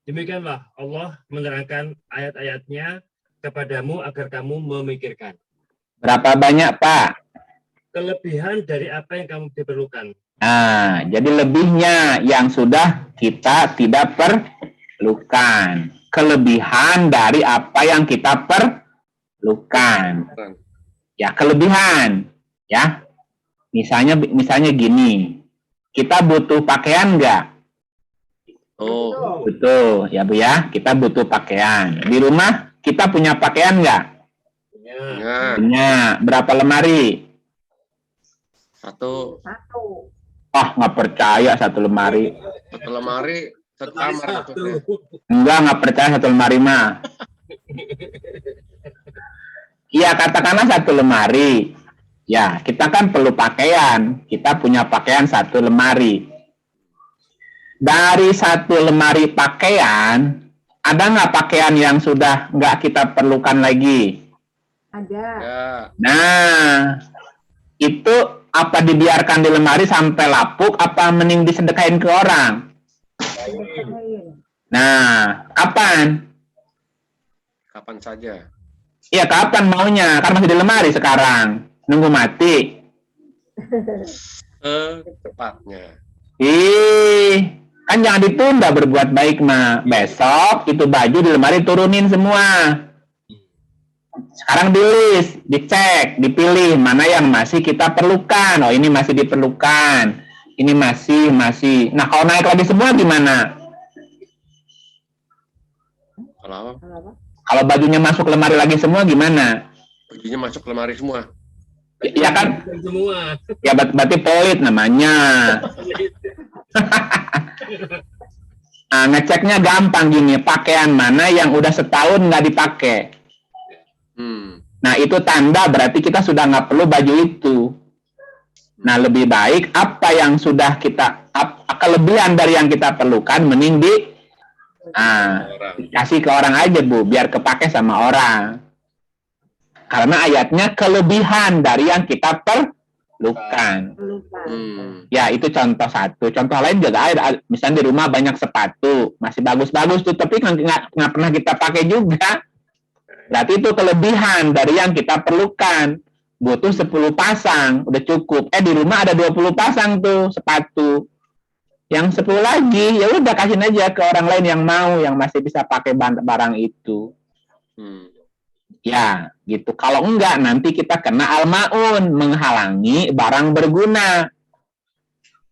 Demikianlah Allah menerangkan ayat-ayatnya kepadamu agar kamu memikirkan. Berapa banyak, Pak? Kelebihan dari apa yang kamu diperlukan. Nah, jadi lebihnya yang sudah kita tidak perlukan. Kelebihan dari apa yang kita perlukan. Ya, kelebihan. Ya. Misalnya gini. Kita butuh pakaian nggak? Oh, Betul, ya Bu ya. Kita butuh pakaian. Di rumah kita punya pakaian nggak? Ya. ya. Punya. Berapa lemari? Satu Oh, nggak percaya satu lemari. lemari, satu kamar maksudnya. Nggak percaya satu lemari mah. Iya, katakanlah satu lemari. Ya, kita kan perlu pakaian. Kita punya pakaian satu lemari. Dari satu lemari pakaian, ada nggak pakaian yang sudah nggak kita perlukan lagi? Ada. Ya, Nah, itu apa dibiarkan di lemari sampai lapuk, apa mending disedekahin ke orang? Lain. Nah, kapan? kapan saja. Iya, kapan maunya? Kan masih di lemari sekarang. Nunggu mati. Tepatnya. Kan jangan ditunda berbuat baik mah. Besok itu baju di lemari turunin semua. Sekarang di list, dicek, dipilih mana yang masih kita perlukan. Oh, ini masih diperlukan. Ini masih. Nah, kalau naik lagi semua gimana? Kalau Kalau bajunya masuk lemari lagi semua gimana? bajunya masuk lemari semua. Ya kan? Semua. Ya berarti pelit namanya. Nah, ngeceknya gampang gini. Pakaian mana yang udah setahun nggak dipakai? Nah, itu tanda berarti kita sudah nggak perlu baju itu. Nah, lebih baik apa yang sudah kita, kelebihan dari yang kita perlukan, mending kasih ke orang aja, Bu, biar kepake sama orang. Karena ayatnya kelebihan dari yang kita perlukan. Ya, itu contoh satu. Contoh lain juga ada. Misalnya di rumah banyak sepatu, masih bagus-bagus tuh, tapi nggak pernah kita pakai juga. Berarti itu kelebihan dari yang kita perlukan. Butuh 10 pasang, udah cukup. Di rumah ada 20 pasang tuh sepatu. Yang 10 lagi, ya udah kasihin aja ke orang lain yang mau, yang masih bisa pakai barang itu. Ya, gitu. Kalau enggak, nanti kita kena al-ma'un, menghalangi barang berguna.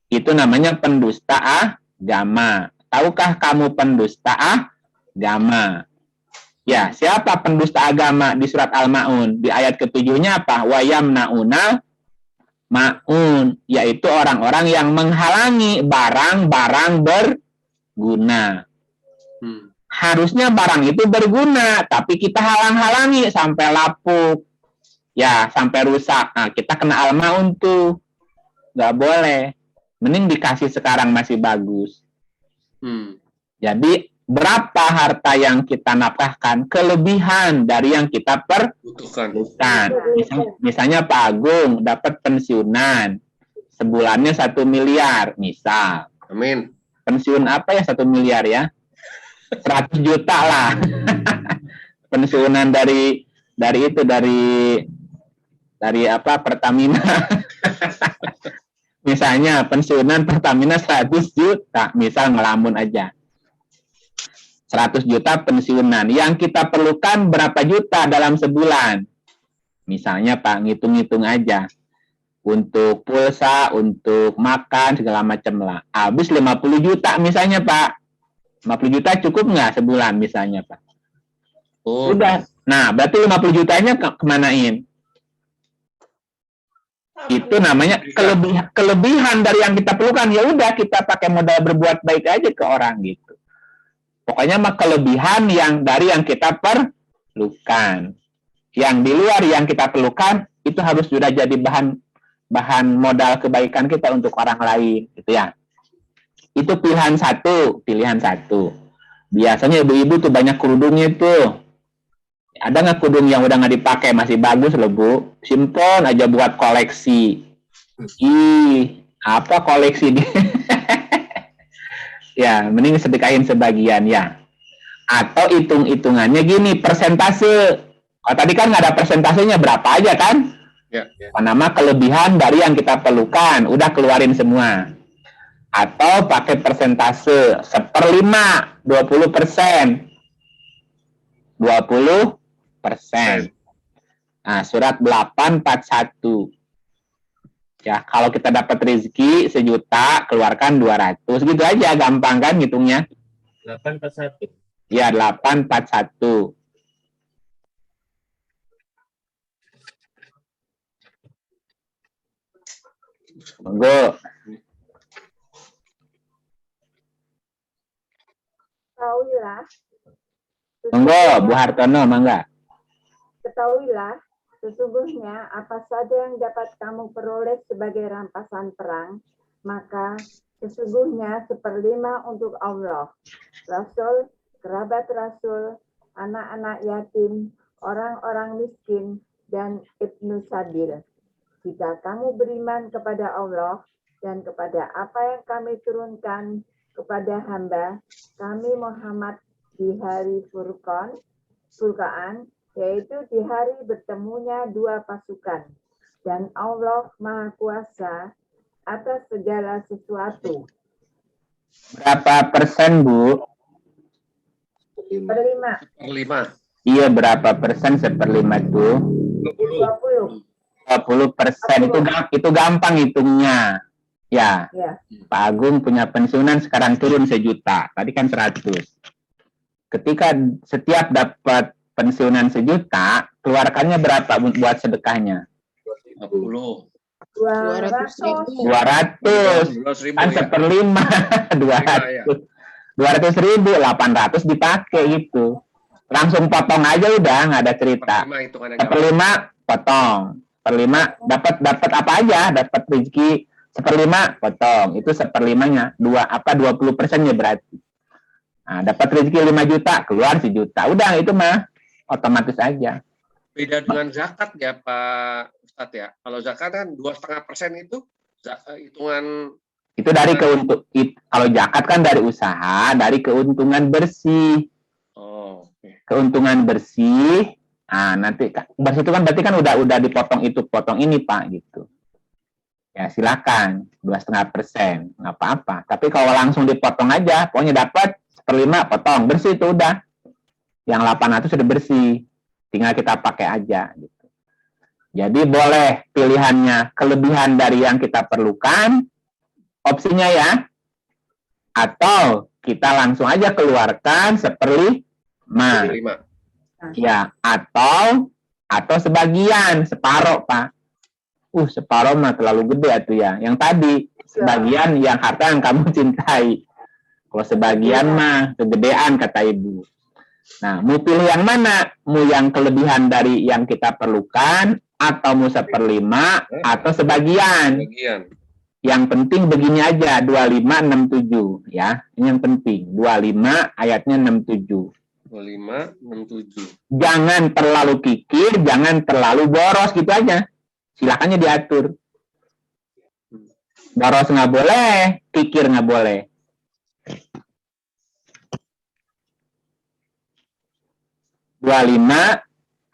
Itu namanya pendusta agama. Tahukah kamu pendusta agama? Ya, siapa pendusta agama di surat Al-Ma'un? Di ayat ke-7-nya apa? Wa yamna'una ma'un, yaitu orang-orang yang menghalangi barang-barang berguna. Harusnya barang itu berguna, tapi kita halang-halangi sampai lapuk. Ya, sampai rusak. Nah, kita kena Al-Ma'un tuh. Nggak boleh. Mending dikasih sekarang masih bagus. Jadi, berapa harta yang kita nafkahkan, kelebihan dari yang kita perlukan. Misalnya Pak Agung dapat pensiunan sebulannya 1 miliar, misal. Amin. Pensiun apa ya 1 miliar ya? 100 juta lah. Pensiunan dari apa? Pertamina. Misalnya pensiunan Pertamina 100 juta, misal ngelamun aja. 100 juta pensiunan. Yang kita perlukan berapa juta dalam sebulan? Misalnya Pak, ngitung-ngitung aja. Untuk pulsa, untuk makan, segala macam lah. Habis 50 juta misalnya Pak. 50 juta cukup nggak sebulan misalnya Pak? Oh, Udah. Nah, berarti 50 jutanya kemanain? Itu namanya kelebihan dari yang kita perlukan. Ya udah, kita pakai modal berbuat baik aja ke orang gitu. Pokoknya mah kelebihan yang dari yang kita perlukan. Yang di luar yang kita perlukan itu harus sudah jadi bahan modal kebaikan kita untuk orang lain, gitu ya. Itu pilihan satu. Biasanya ibu-ibu tuh banyak kerudungnya tuh. Ada nggak kerudung yang udah nggak dipakai masih bagus loh Bu? Simpen aja buat koleksi. Ih, apa koleksi dia? Ya, mending sedekahin sebagian ya. Atau hitung-hitungannya gini, persentase. Kalau tadi kan nggak ada persentasenya, berapa aja kan? ya. Nama kelebihan dari yang kita perlukan, udah keluarin semua. Atau pakai persentase 1/5, 20%. 20%. Nah, surat 841. Ya, kalau kita dapat rezeki 1 juta, keluarkan 200. Gitu aja, gampang kan ngitungnya? 841. Ya, 841. Monggo. Ketahuilah, Monggo, Bu Hartono, mangga. ketahuilah, sesungguhnya apa saja yang dapat kamu peroleh sebagai rampasan perang, maka sesungguhnya 1/5 untuk Allah, Rasul, kerabat Rasul, anak-anak yatim, orang-orang miskin, dan Ibnu Sabil. Jika kamu beriman kepada Allah dan kepada apa yang kami turunkan kepada hamba kami Muhammad di hari Furqan, yaitu di hari bertemunya dua pasukan. Dan Allah Maha Kuasa atas segala sesuatu. Berapa persen, Bu? 1/5. 5. Iya, berapa persen 1/5 tuh? 20. 20%. Itu gampang hitungnya. Ya, Ya. Pak Agung punya pensiunan sekarang turun 1 juta. Tadi kan 100. Ketika setiap dapat pensiunan 1 juta, keluarkannya berapa buat sedekahnya? 50. 200. 12.000 Kan ya. 1/5. 200. 200.000, 800 dipakai gitu. Langsung potong aja udah, nggak ada cerita. 1/5 hitungannya 1/5 potong. 1/5 dapat apa aja, dapat rezeki 1/5 potong. Itu 1/5-nya. 20%-nya berarti. Nah, dapat rezeki 5 juta, keluar 1 juta. Udah itu mah otomatis aja. Beda dengan zakat ya Pak Ustadz ya. Kalau zakat kan 2,5% itu hitungan Itu dari kalau zakat kan dari usaha, dari keuntungan bersih. Oh, oke. Keuntungan bersih. Nah, nanti bersih itu kan berarti kan udah dipotong itu, potong ini Pak gitu. Ya silakan 2,5%, nggak apa-apa. Tapi kalau langsung dipotong aja, pokoknya dapat 1/5 potong, bersih itu udah. Yang 800 sudah bersih, tinggal kita pakai aja gitu. Jadi boleh pilihannya kelebihan dari yang kita perlukan, opsinya ya, atau kita langsung aja keluarkan 1/5. 5. Ya, atau sebagian, separuh Pak. Separuh mah terlalu gede atuh ya. Yang tadi sebagian yang harta yang kamu cintai. Kalau sebagian mah kegedean kata Ibu. Nah, mau pilih yang mana? Mau yang kelebihan dari yang kita perlukan atau mau 1/5 atau sebagian? Yang penting begini aja, 2567 ya. Ini yang penting. 25 ayatnya 67. 2567. Jangan terlalu kikir, jangan terlalu boros gitu aja. Silakannya diatur. Boros nggak boleh, kikir nggak boleh.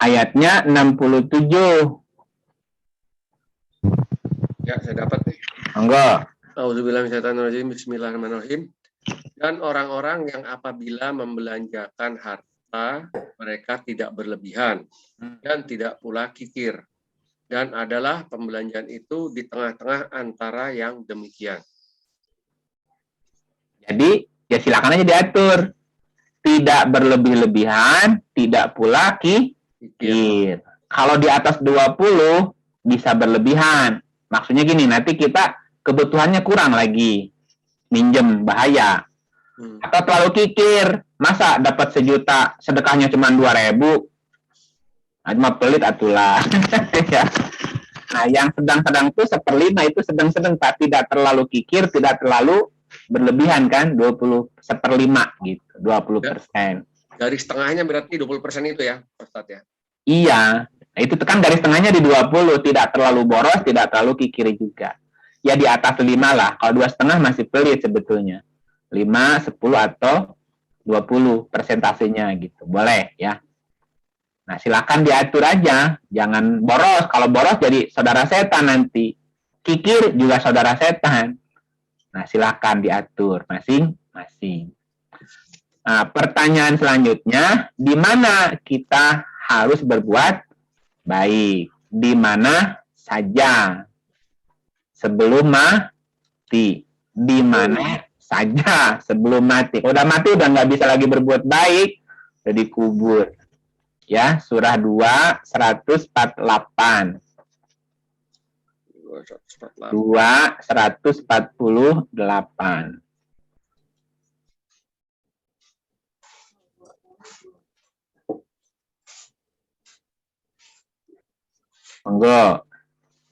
Ayatnya 67. Ya, saya dapat nih. Monggo. Auzubillahi minasyaitonirrajim. Bismillahirrahmanirrahim. Dan orang-orang yang apabila membelanjakan harta, mereka tidak berlebihan dan tidak pula kikir. Dan adalah pembelanjaan itu di tengah-tengah antara yang demikian. Jadi ya silakan aja diatur. Tidak berlebih-lebihan, tidak pula kikir. Kalau di atas 20 bisa berlebihan. Maksudnya gini, nanti kita kebutuhannya kurang lagi. Minjem, bahaya. Atau terlalu kikir. Masa dapat 1 juta, sedekahnya cuma 2.000? Cuma pelit atulah. Nah, yang sedang-sedang itu 1/5 itu sedang-sedang, Pak. Tidak terlalu kikir, tidak terlalu berlebihan kan, 1/5 gitu, 20%. Garis tengahnya berarti 20% itu ya, Ustadz ya? Iya, itu kan garis tengahnya di 20, tidak terlalu boros, tidak terlalu kikir juga. Ya di atas 5 lah, kalau 2,5 masih pelit sebetulnya. 5, 10 atau 20 persentasenya gitu, boleh ya. Nah silakan diatur aja, jangan boros. Kalau boros jadi saudara setan nanti. Kikir juga saudara setan. Nah, silakan diatur masing-masing. Nah, pertanyaan selanjutnya, di mana kita harus berbuat baik? Di mana saja? Sebelum mati. Di mana saja sebelum mati. Udah mati udah nggak bisa lagi berbuat baik, udah dikubur. Ya, surah 2 148. 148. Monggo.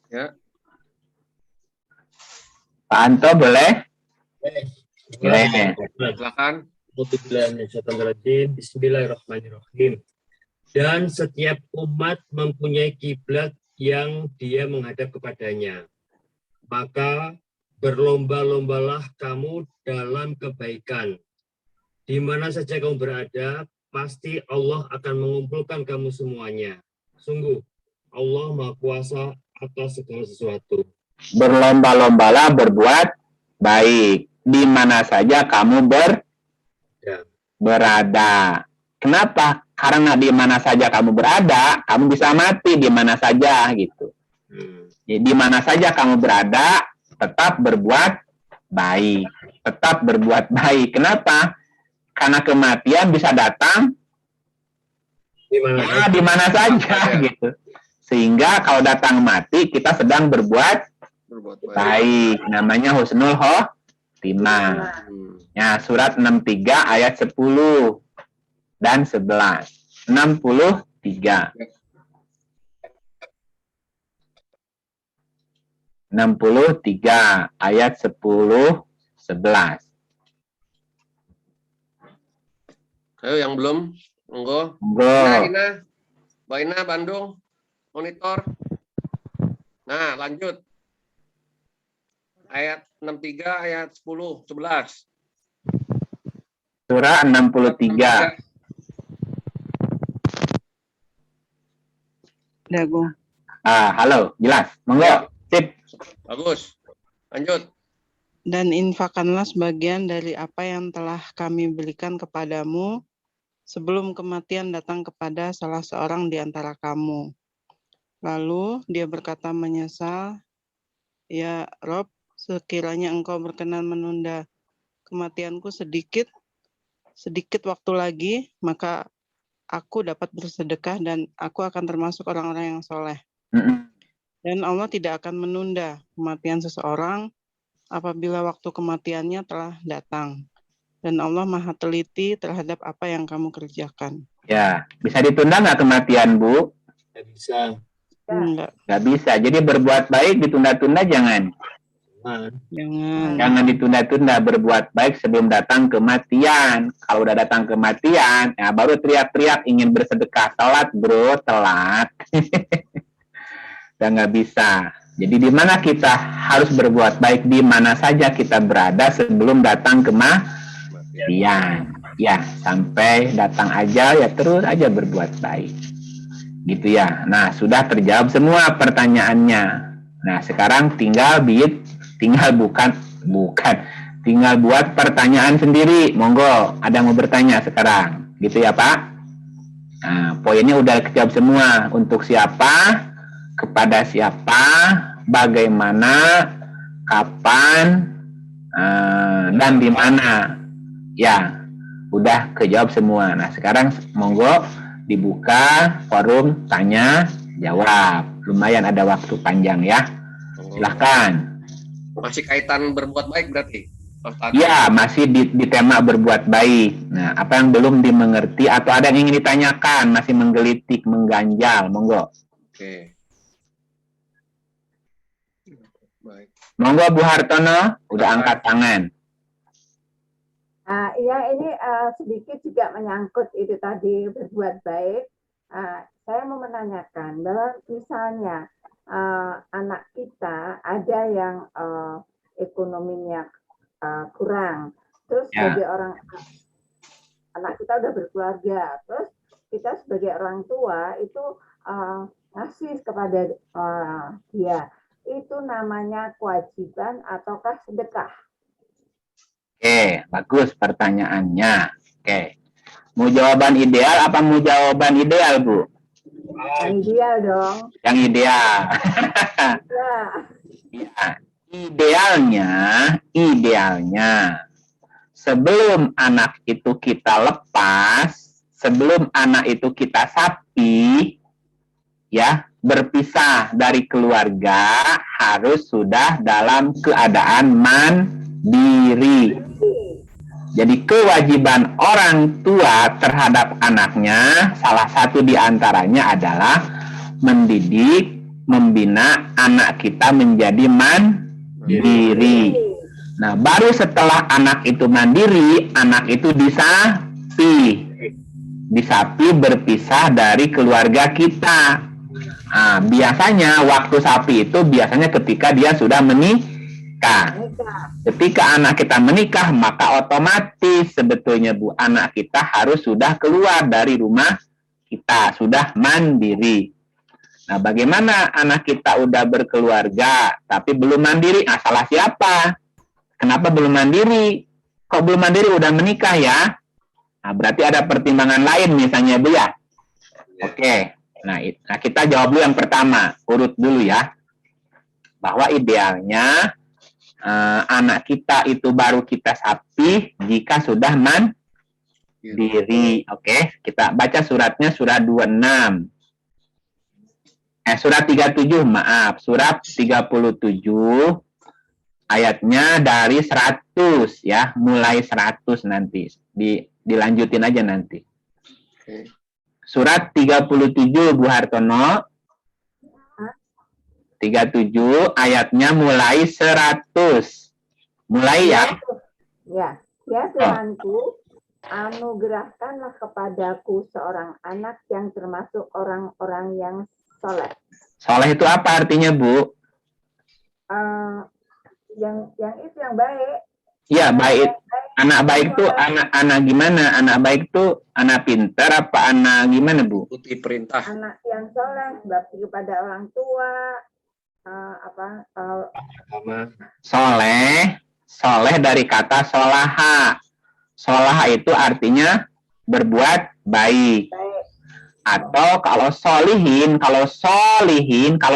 Ya. Pak Anto boleh? Boleh. Silakan. Bismillahirrahmanirrahim. Dan setiap umat mempunyai kiblat yang dia menghadap kepadanya. Maka berlomba-lombalah kamu dalam kebaikan. Di mana saja kamu berada, pasti Allah akan mengumpulkan kamu semuanya. Sungguh, Allah Maha Kuasa atas segala sesuatu. Berlomba-lombalah berbuat baik. Di mana saja kamu berada. Kenapa? Karena di mana saja kamu berada, kamu bisa mati di mana saja gitu. Jadi di mana saja kamu berada, tetap berbuat baik. Tetap berbuat baik. Kenapa? Karena kematian bisa datang di mana saja gitu. Sehingga kalau datang mati, kita sedang berbuat baik. Namanya husnul khotimah. Ya, surat 63 ayat 10 dan 11. 63. 63 ayat 10 11. Ayo yang belum, monggo. Monggo. Mbak Ina Bandung, monitor. Nah, lanjut. Ayat 63, ayat 10, 11. Surah 63. Dago. Halo, jelas. Monggo. Sip. Bagus. Lanjut. Dan infakkanlah sebagian dari apa yang telah kami berikan kepadamu sebelum kematian datang kepada salah seorang di antara kamu. Lalu dia berkata menyesal, ya Rob, sekiranya engkau berkenan menunda kematianku sedikit waktu lagi, maka aku dapat bersedekah dan aku akan termasuk orang-orang yang soleh. Dan Allah tidak akan menunda kematian seseorang apabila waktu kematiannya telah datang. Dan Allah maha teliti terhadap apa yang kamu kerjakan. Ya, bisa ditunda nggak kematian, Bu? Tidak bisa. Enggak. Nggak bisa. Jadi berbuat baik ditunda-tunda jangan. Jangan ditunda-tunda, berbuat baik sebelum datang kematian. Kalau udah datang kematian, ya baru teriak-teriak ingin bersedekah. Telat, bro, telat. Udah nggak bisa. Jadi di mana kita harus berbuat baik, di mana saja kita berada sebelum datang kematian. Ya, sampai datang aja ya terus aja berbuat baik. Gitu ya. Nah, sudah terjawab semua pertanyaannya. Nah, sekarang tinggal tinggal buat pertanyaan sendiri. Monggo, ada yang mau bertanya sekarang? Gitu ya Pak? Nah, poinnya udah kejawab semua. Untuk siapa, kepada siapa, bagaimana, kapan, dan di mana. Ya, udah kejawab semua. Nah, sekarang monggo dibuka forum tanya jawab. Lumayan ada waktu panjang ya. Silahkan. Masih kaitan berbuat baik berarti? Ya, masih di tema berbuat baik. Nah, apa yang belum dimengerti atau ada yang ingin ditanyakan, masih menggelitik, mengganjal, monggo. Oke. Baik. Monggo Bu Hartono, udah angkat tangan. Iya, ini sedikit juga menyangkut itu tadi berbuat baik. Saya mau menanyakan bahwa misalnya anak kita ada yang ekonominya kurang, terus sebagai orang anak kita udah berkeluarga, terus kita sebagai orang tua itu ngasih kepada dia, itu namanya kewajiban ataukah sedekah? Oke, bagus pertanyaannya. Oke, mau jawaban ideal apa mau jawaban ideal Bu? Yang ideal dong. Yang ideal. Ya. Ya, idealnya sebelum anak itu kita lepas, sebelum anak itu kita sapi, ya, berpisah dari keluarga harus sudah dalam keadaan mandiri. Jadi kewajiban orang tua terhadap anaknya salah satu diantaranya adalah mendidik, membina anak kita menjadi mandiri. Nah, baru setelah anak itu mandiri, anak itu disapi berpisah dari keluarga kita. Nah, biasanya waktu sapi itu biasanya ketika dia sudah menikah. Ketika anak kita menikah, maka otomatis sebetulnya Bu, anak kita harus sudah keluar dari rumah kita, sudah mandiri. Nah, bagaimana anak kita udah berkeluarga tapi belum mandiri? Nah, salah siapa? Kenapa belum mandiri? Kok belum mandiri udah menikah ya? Nah, berarti ada pertimbangan lain misalnya Bu ya. Oke. Nah, kita jawab dulu yang pertama, urut dulu ya. Bahwa idealnya anak kita itu baru kita sapi jika sudah mandiri. Oke, kita baca suratnya surat 26. Surat 37, maaf. Surat 37 ayatnya dari 100 ya, mulai 100 nanti. Dilanjutin aja nanti. Surat 37 Bu Hartono. 37 ayatnya mulai 100. Mulai ya. Ya, ya Tuhanku, anugerahkanlah kepadaku seorang anak yang termasuk orang-orang yang soleh. Soleh itu apa artinya Bu? Yang itu yang baik. Iya, baik. Anak baik tuh anak gimana? Anak baik tuh anak pintar apa anak gimana Bu? Ikuti perintah. Anak yang soleh, bakti kepada orang tua. Soleh dari kata solaha. Solaha itu artinya berbuat baik. Atau kalau solihin, kalau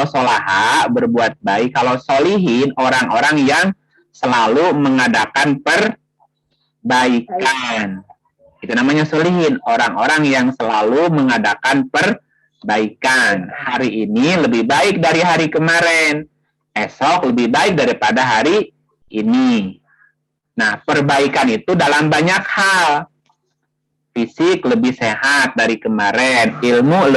solaha berbuat baik, kalau solihin orang-orang yang selalu mengadakan perbaikan. Itu namanya solihin, orang-orang yang selalu mengadakan perbaikan. Hari ini lebih baik dari hari kemarin, esok lebih baik daripada hari ini. Nah, perbaikan itu dalam banyak hal. Fisik lebih sehat dari kemarin, ilmu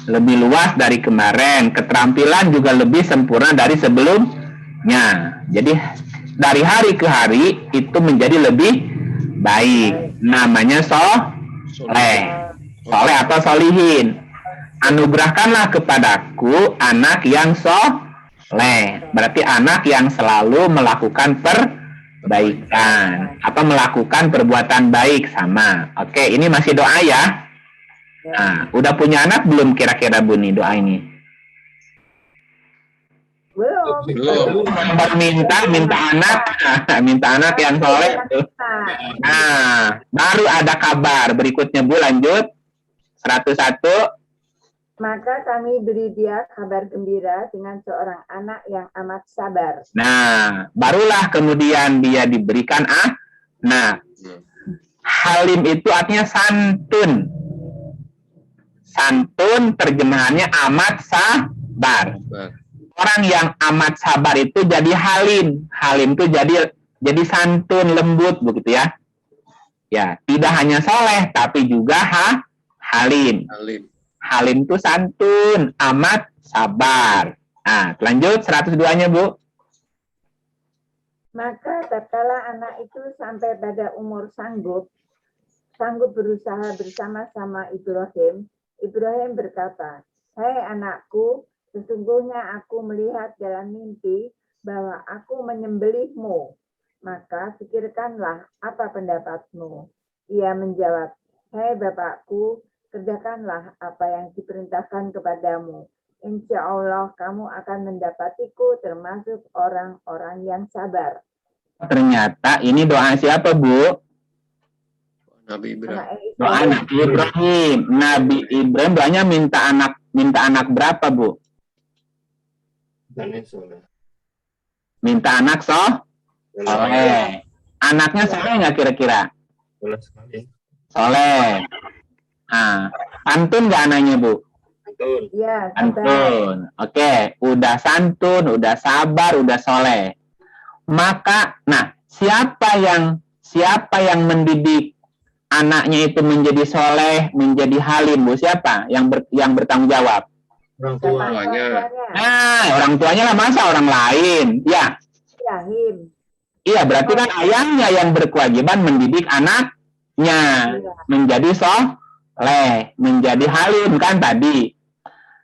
lebih luas dari kemarin, keterampilan juga lebih sempurna dari sebelumnya. Jadi dari hari ke hari itu menjadi lebih baik. Namanya soleh atau solihin. Anugerahkanlah kepadaku anak yang soleh. Berarti anak yang selalu melakukan perbaikan atau melakukan perbuatan baik sama. Oke, ini masih doa ya. Nah, udah punya anak belum kira-kira Bu nih doa ini? Belum. minta anak yang soleh. Nah, baru ada kabar. Berikutnya Bu, lanjut. 101. Maka kami beri dia kabar gembira dengan seorang anak yang amat sabar. Nah, barulah kemudian dia diberikan Nah, halim itu artinya santun. Santun terjemahannya amat sabar. Orang yang amat sabar itu jadi halim. Halim itu jadi santun, lembut begitu ya. Ya, tidak hanya soleh tapi juga halim. Halim itu santun, amat sabar. Nah, lanjut 102-nya, Bu. Maka tatkala anak itu sampai pada umur sanggup berusaha bersama-sama Ibrahim, Ibrahim berkata, "Hai anakku, sesungguhnya aku melihat dalam mimpi bahwa aku menyembelihmu. Maka pikirkanlah apa pendapatmu." Ia menjawab, "Hai bapakku, kerjakanlah apa yang diperintahkan kepadamu. Insya Allah kamu akan mendapatiku termasuk orang-orang yang sabar." Ternyata ini doa siapa, Bu? Nabi Ibrahim. Doa Nabi Ibrahim. Nabi Ibrahim doanya minta anak berapa, Bu? Minta anak soleh. Anaknya soleh nggak kira-kira? Soleh. Nah, santun nggak anaknya, Bu? Iya, Santun. Oke, udah santun, udah sabar, udah soleh. Maka, nah, siapa yang mendidik anaknya itu menjadi soleh, menjadi halim, Bu? Siapa yang bertanggung jawab? Orang tuanya. Nah, orang tuanya lah, masa orang lain? Ya. Iya, berarti kan ayahnya yang berkewajiban mendidik anaknya menjadi soleh, menjadi halim kan tadi.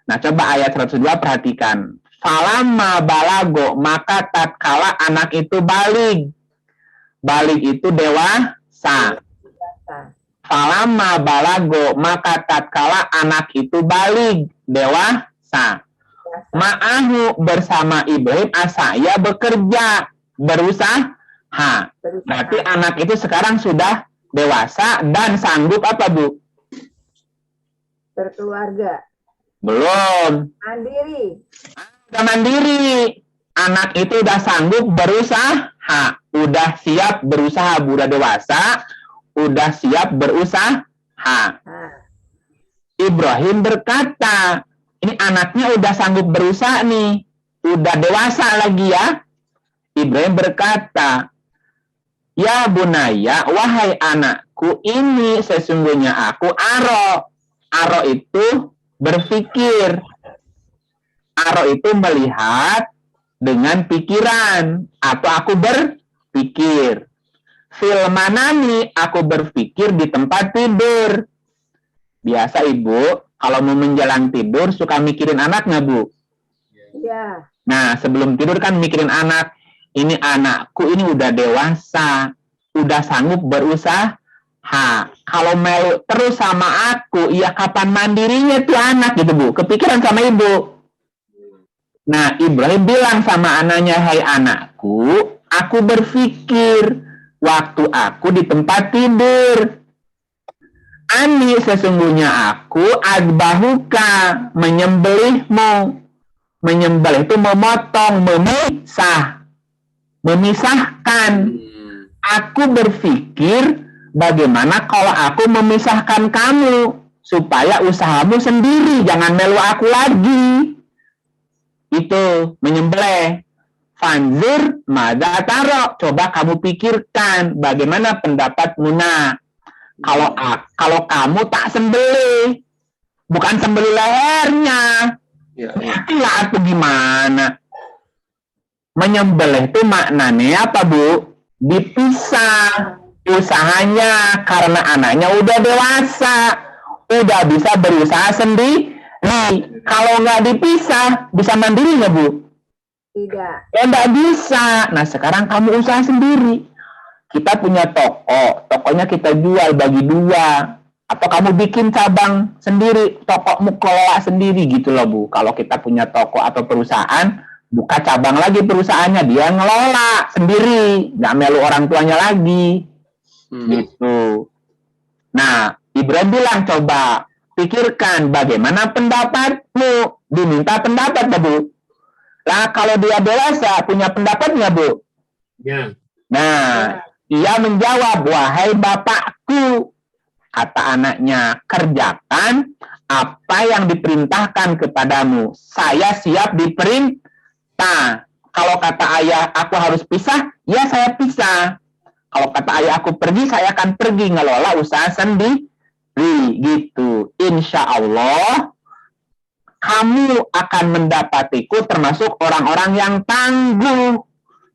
Nah, coba ayat 102 perhatikan. Falamma balago, maka tatkala anak itu balik. Balik itu dewasa. Falamma balago, maka tatkala anak itu balik, dewasa. Ma'ahu, bersama Ibrahim, asaya bekerja, berusaha. Berarti anak itu sekarang sudah dewasa dan sanggup apa, Bu? Berkeluarga. Belum. Mandiri. Udah mandiri. Anak itu udah sanggup berusaha. Udah siap berusaha, udah dewasa. Udah siap berusaha. Ibrahim berkata, ini anaknya udah sanggup berusaha nih. Udah dewasa lagi ya. Ibrahim berkata, "Ya bunaya, wahai anakku, ini sesungguhnya aku aro." Aro itu berpikir. Aro itu melihat dengan pikiran. Atau aku berpikir. Filmanami, aku berpikir di tempat tidur. Biasa Ibu, kalau mau menjelang tidur suka mikirin anaknya, Bu? Iya. Nah, sebelum tidur kan mikirin anak. Ini anakku ini udah dewasa. Udah sanggup berusaha. Kalau melu terus sama aku, ya kapan mandirinya tuh anak gitu, Bu? Kepikiran sama Ibu. Nah, Ibrahim bilang sama anaknya, "Hai anakku, aku berpikir waktu aku di tempat tidur. Ani, sesungguhnya aku adbahuka, menyembelihmu." Menyembelih itu memotong, memisahkan. Aku berpikir bagaimana kalau aku memisahkan kamu supaya usahamu sendiri, jangan melu aku lagi. Itu menyembelih. Fanzur mada taro, coba kamu pikirkan bagaimana pendapatmu. Nah, kalau kamu tak sembelih, bukan sembelih lehernya, lah atau gimana? Menyembelih itu maknanya apa, Bu? Dipisah usahanya karena anaknya udah dewasa, udah bisa berusaha sendiri. Kalau nggak dipisah, bisa mandiri nggak, Bu? Tidak. Ya nggak bisa. Nah, sekarang kamu usaha sendiri. Kita punya toko, tokonya kita jual bagi dua. Atau kamu bikin cabang sendiri, tokomu kelola sendiri gitu loh, Bu. Kalau kita punya toko atau perusahaan, buka cabang lagi perusahaannya, dia ngelola sendiri, nggak melu orang tuanya lagi, gitu. Nah, Ibrahim bilang, coba pikirkan bagaimana pendapatmu, diminta pendapat, Bu. Nah, kalau dia dewasa, punya pendapat nggak, Bu? Ya. Nah, ia menjawab, wahai bapakku, kata anaknya, kerjakan apa yang diperintahkan kepadamu. Saya siap diperintah. Kalau kata ayah, aku harus pisah, ya saya pisah. Kalau kata ayah, aku pergi, saya akan pergi ngelola usaha sendiri. Gitu. Insya Allah, kamu akan mendapatiku termasuk orang-orang yang tangguh.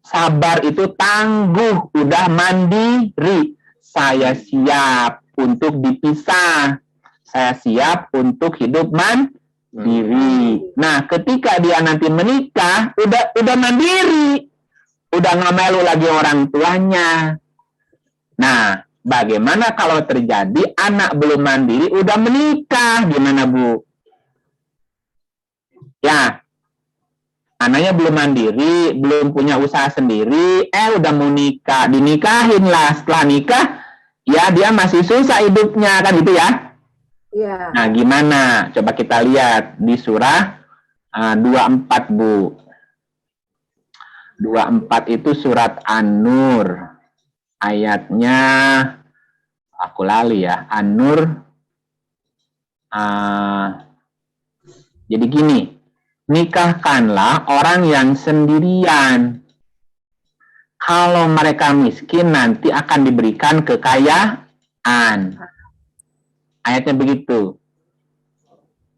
Sabar itu tangguh, udah mandiri. Saya siap untuk dipisah. Saya siap untuk hidup mandiri. Nah, ketika dia nanti menikah, udah mandiri. Udah nggak melu lagi orang tuanya. Nah, bagaimana kalau terjadi anak belum mandiri, udah menikah? Gimana, Bu? Ya, anaknya belum mandiri, belum punya usaha sendiri, udah mau nikah, dinikahin lah. Setelah nikah, ya dia masih susah hidupnya, kan gitu ya? Iya. Nah, gimana? Coba kita lihat di surah 24, Bu. 24 itu surat An-Nur. Ayatnya, aku lali ya, An-Nur. Jadi gini, nikahkanlah orang yang sendirian. Kalau mereka miskin, nanti akan diberikan kekayaan. Ayatnya begitu.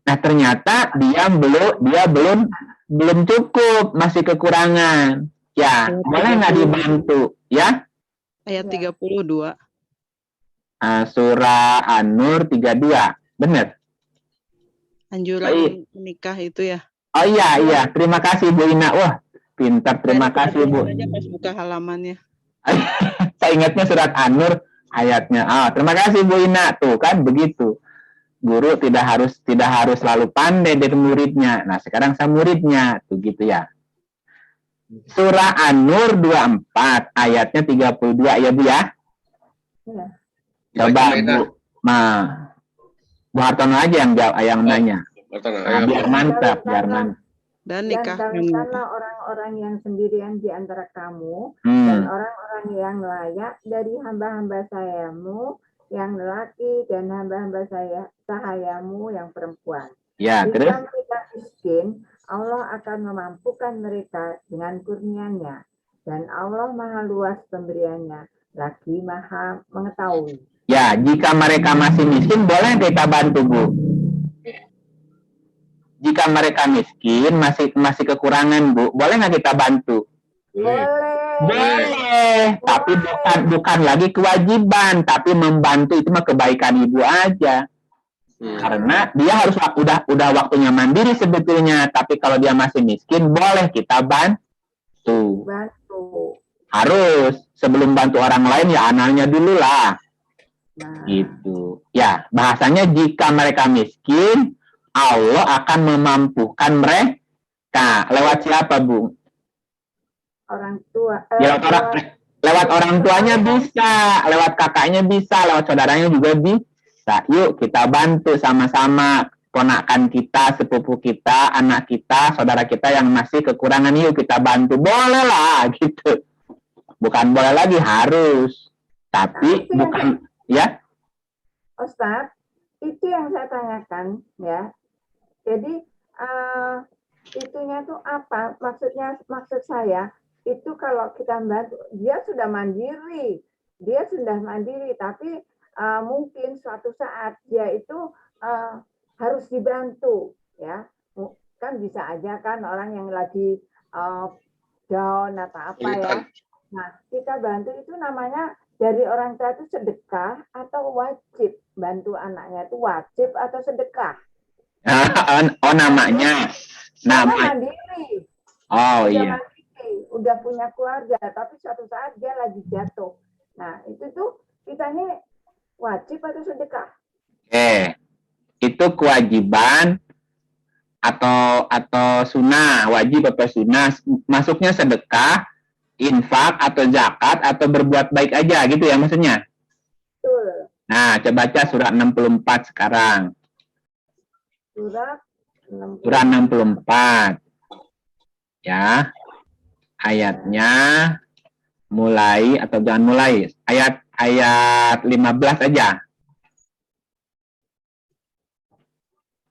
Nah, ternyata dia belum cukup, masih kekurangan. Ya, boleh nggak dibantu? Ya? Ayat 32. Surah An-Nur 32. Benar? Anjuran menikah itu ya. Oh iya. Terima kasih, Bu Ina. Wah, pintar. Terima kasih, Bu. Aja pas buka halamannya. Saya ingatnya surat An-Nur ayatnya. Terima kasih, Bu Ina. Tuh kan begitu. Guru tidak harus selalu pandai dari muridnya. Nah, sekarang saya muridnya. Tuh gitu ya. Surah An-Nur 24 ayatnya 32 ya, Bu ya. Coba Bu, Bu Hartono aja yang nanya. Biar mantap. Dan kawinkanlah orang-orang yang sendirian di antara kamu dan orang-orang yang layak dari hamba-hamba sayamu yang lelaki dan hamba-hamba sahayamu yang perempuan. Ya, terus? Jika mereka miskin, Allah akan memampukan mereka dengan kurnia-Nya, dan Allah maha luas pemberiannya, lagi maha mengetahui. Ya, jika mereka masih miskin, boleh kita bantu, Bu. Jika mereka miskin, masih kekurangan, Bu, boleh nggak kita bantu? Boleh. Tapi bukan lagi kewajiban, tapi membantu itu mah kebaikan Ibu aja. Karena dia harus udah waktunya mandiri sebetulnya, tapi kalau dia masih miskin boleh kita bantu. Harus sebelum bantu orang lain ya analnya dulu lah. Gitu. Ya, bahasanya jika mereka miskin, Allah akan memampukan mereka. Lewat siapa, Bu? Orang tua. Lewat orang tuanya bisa, lewat kakaknya bisa, lewat saudaranya juga bisa. Yuk kita bantu sama-sama ponakan kita, sepupu kita, anak kita, saudara kita yang masih kekurangan, yuk kita bantu. Boleh lah gitu. Bukan boleh lagi, harus. Tapi bukan ya. Ustadz, itu yang saya tanyakan ya. Jadi itunya tuh apa? Maksud saya itu kalau kita bantu, dia sudah mandiri, tapi mungkin suatu saat dia itu harus dibantu, ya. Kan bisa aja kan orang yang lagi down atau apa ya. Nah, kita bantu itu namanya dari orang tua itu sedekah atau wajib? Bantu anaknya itu wajib atau sedekah? Namanya. Mandiri. Oh iya. Mandiri, udah punya keluarga, tapi suatu saat dia lagi jatuh. Nah, itu tuh kitanya wajib atau sedekah? Itu kewajiban atau sunnah, wajib atau sunnah, masuknya sedekah, infak atau zakat atau berbuat baik aja gitu ya maksudnya. Betul. Nah, coba baca surat 64 sekarang. Surat 64. Surat 64. Ya. Ayatnya mulai atau jangan mulai. Ayat 15 aja.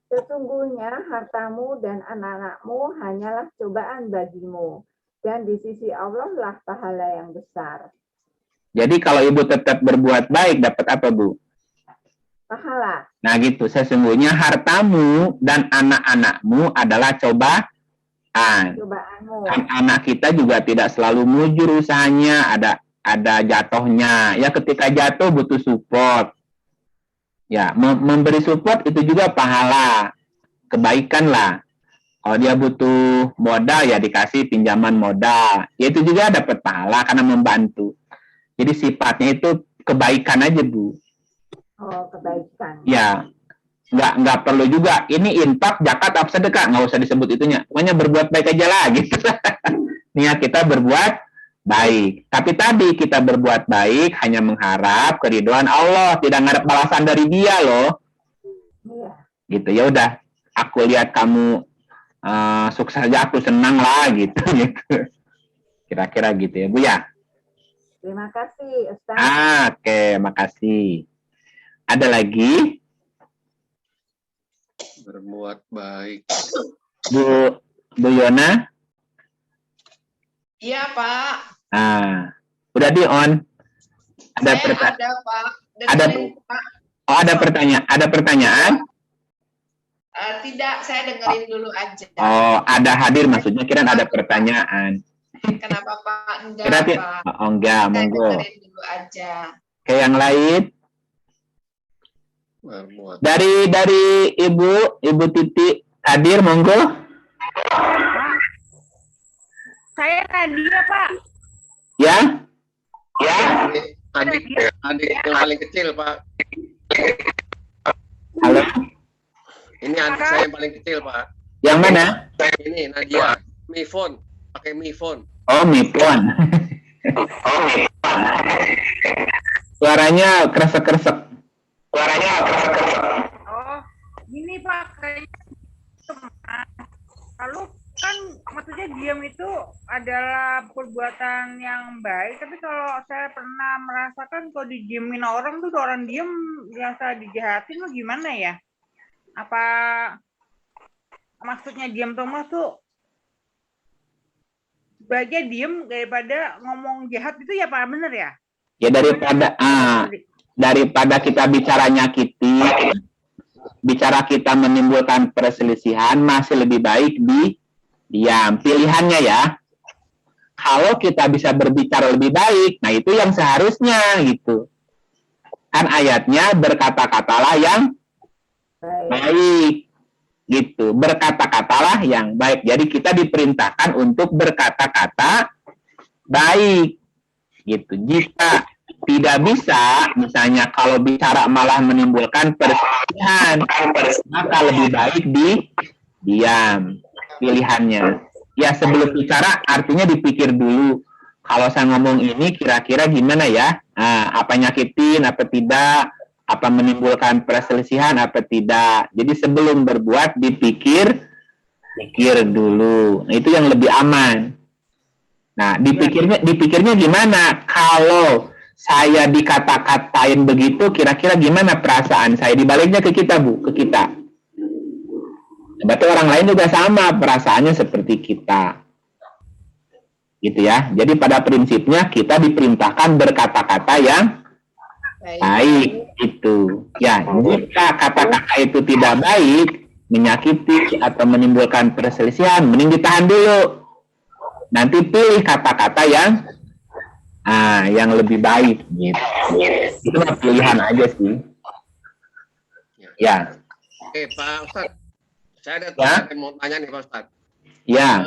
Sesungguhnya hartamu dan anak-anakmu hanyalah cobaan bagimu, dan di sisi Allah lah pahala yang besar. Jadi kalau ibu tetap berbuat baik, dapat apa, Bu? Pahala. Nah gitu, sesungguhnya hartamu dan anak-anakmu adalah cobaan. Cobaanmu. Anak kita juga tidak selalu mujur usahanya, ada jatuhnya. Ya ketika jatuh butuh support. Ya, memberi support itu juga pahala, kebaikan lah. Kalau dia butuh modal ya dikasih pinjaman modal. Ya itu juga dapat pahala karena membantu. Jadi sifatnya itu kebaikan aja, Bu. Oh, kebaikan. Ya, nggak perlu juga ini infak, zakat, apa sedekah, nggak usah disebut itunya. Pokoknya berbuat baik aja lah gitu. Niat kita berbuat baik. Tapi tadi kita berbuat baik hanya mengharap keridhaan Allah, tidak ngarep balasan dari Dia loh. Iya. Gitu ya udah. Aku lihat kamu sukses aja, aku senang lah gitu. Kira-kira gitu ya, Bu ya. Terima kasih, Ustaz. Oke, makasih. Ada lagi? Berbuat baik. Bu Yona? Iya, Pak. Udah di on. Ada Pak. Dengerin, Pak. Oh, ada pertanyaan. Ada pertanyaan? Tidak, saya dengerin dulu aja. Oh, ada hadir maksudnya kira ada pertanyaan. Kenapa, Pak? Enggak, Pak. Oh, enggak, Saya monggo. dengerin dulu aja. Kayak yang lain? Berbuat. Dari Ibu Titi hadir, monggo. Saya Nadia, Pak. Ya? Adik yang paling kecil, Pak. Halo? Ini adik saya yang paling kecil, Pak. Yang mana? Ini Nadia. Mi phone. Pakai Mi phone. Oh, Mipon. Suaranya kresek-kresek. Oh, ini Pak, kayaknya lalu kan maksudnya diam itu adalah perbuatan yang baik, tapi kalau saya pernah merasakan kalau didiemin orang tuh orang diem biasa dijahatin lo gimana ya? Apa maksudnya diam Thomas tuh sebagai diem daripada ngomong jahat itu ya Pak, bener ya? Ya daripada kita bicara nyakiti, bicara kita menimbulkan perselisihan, masih lebih baik diam. Pilihannya ya, kalau kita bisa berbicara lebih baik, nah itu yang seharusnya gitu. Kan ayatnya berkata-katalah yang baik gitu. Berkata-katalah yang baik. Jadi kita diperintahkan untuk berkata-kata baik gitu. Jika tidak bisa, misalnya kalau bicara malah menimbulkan perselisihan, maka lebih baik diam. Pilihannya. Ya sebelum bicara artinya dipikir dulu. Kalau saya ngomong ini kira-kira gimana ya? Apa nyakitin, apa tidak? Apa menimbulkan perselisihan, apa tidak? Jadi sebelum berbuat pikir dulu. Nah, itu yang lebih aman. Nah, dipikirnya gimana? Kalau saya dikata-katain begitu, kira-kira gimana perasaan saya? Dibaliknya ke kita, Bu, ke kita. Berarti orang lain juga sama perasaannya seperti kita. Gitu ya. Jadi pada prinsipnya kita diperintahkan berkata-kata yang baik itu. Ya, jika kata-kata itu tidak baik, menyakiti atau menimbulkan perselisihan, mending ditahan dulu. Nanti pilih kata-kata yang lebih baik gitu. Itu mah pilihan aja sih. Ya. Oke, Pak Ustadz. Saya ada mau tanya nih Pak Ustadz. Ya.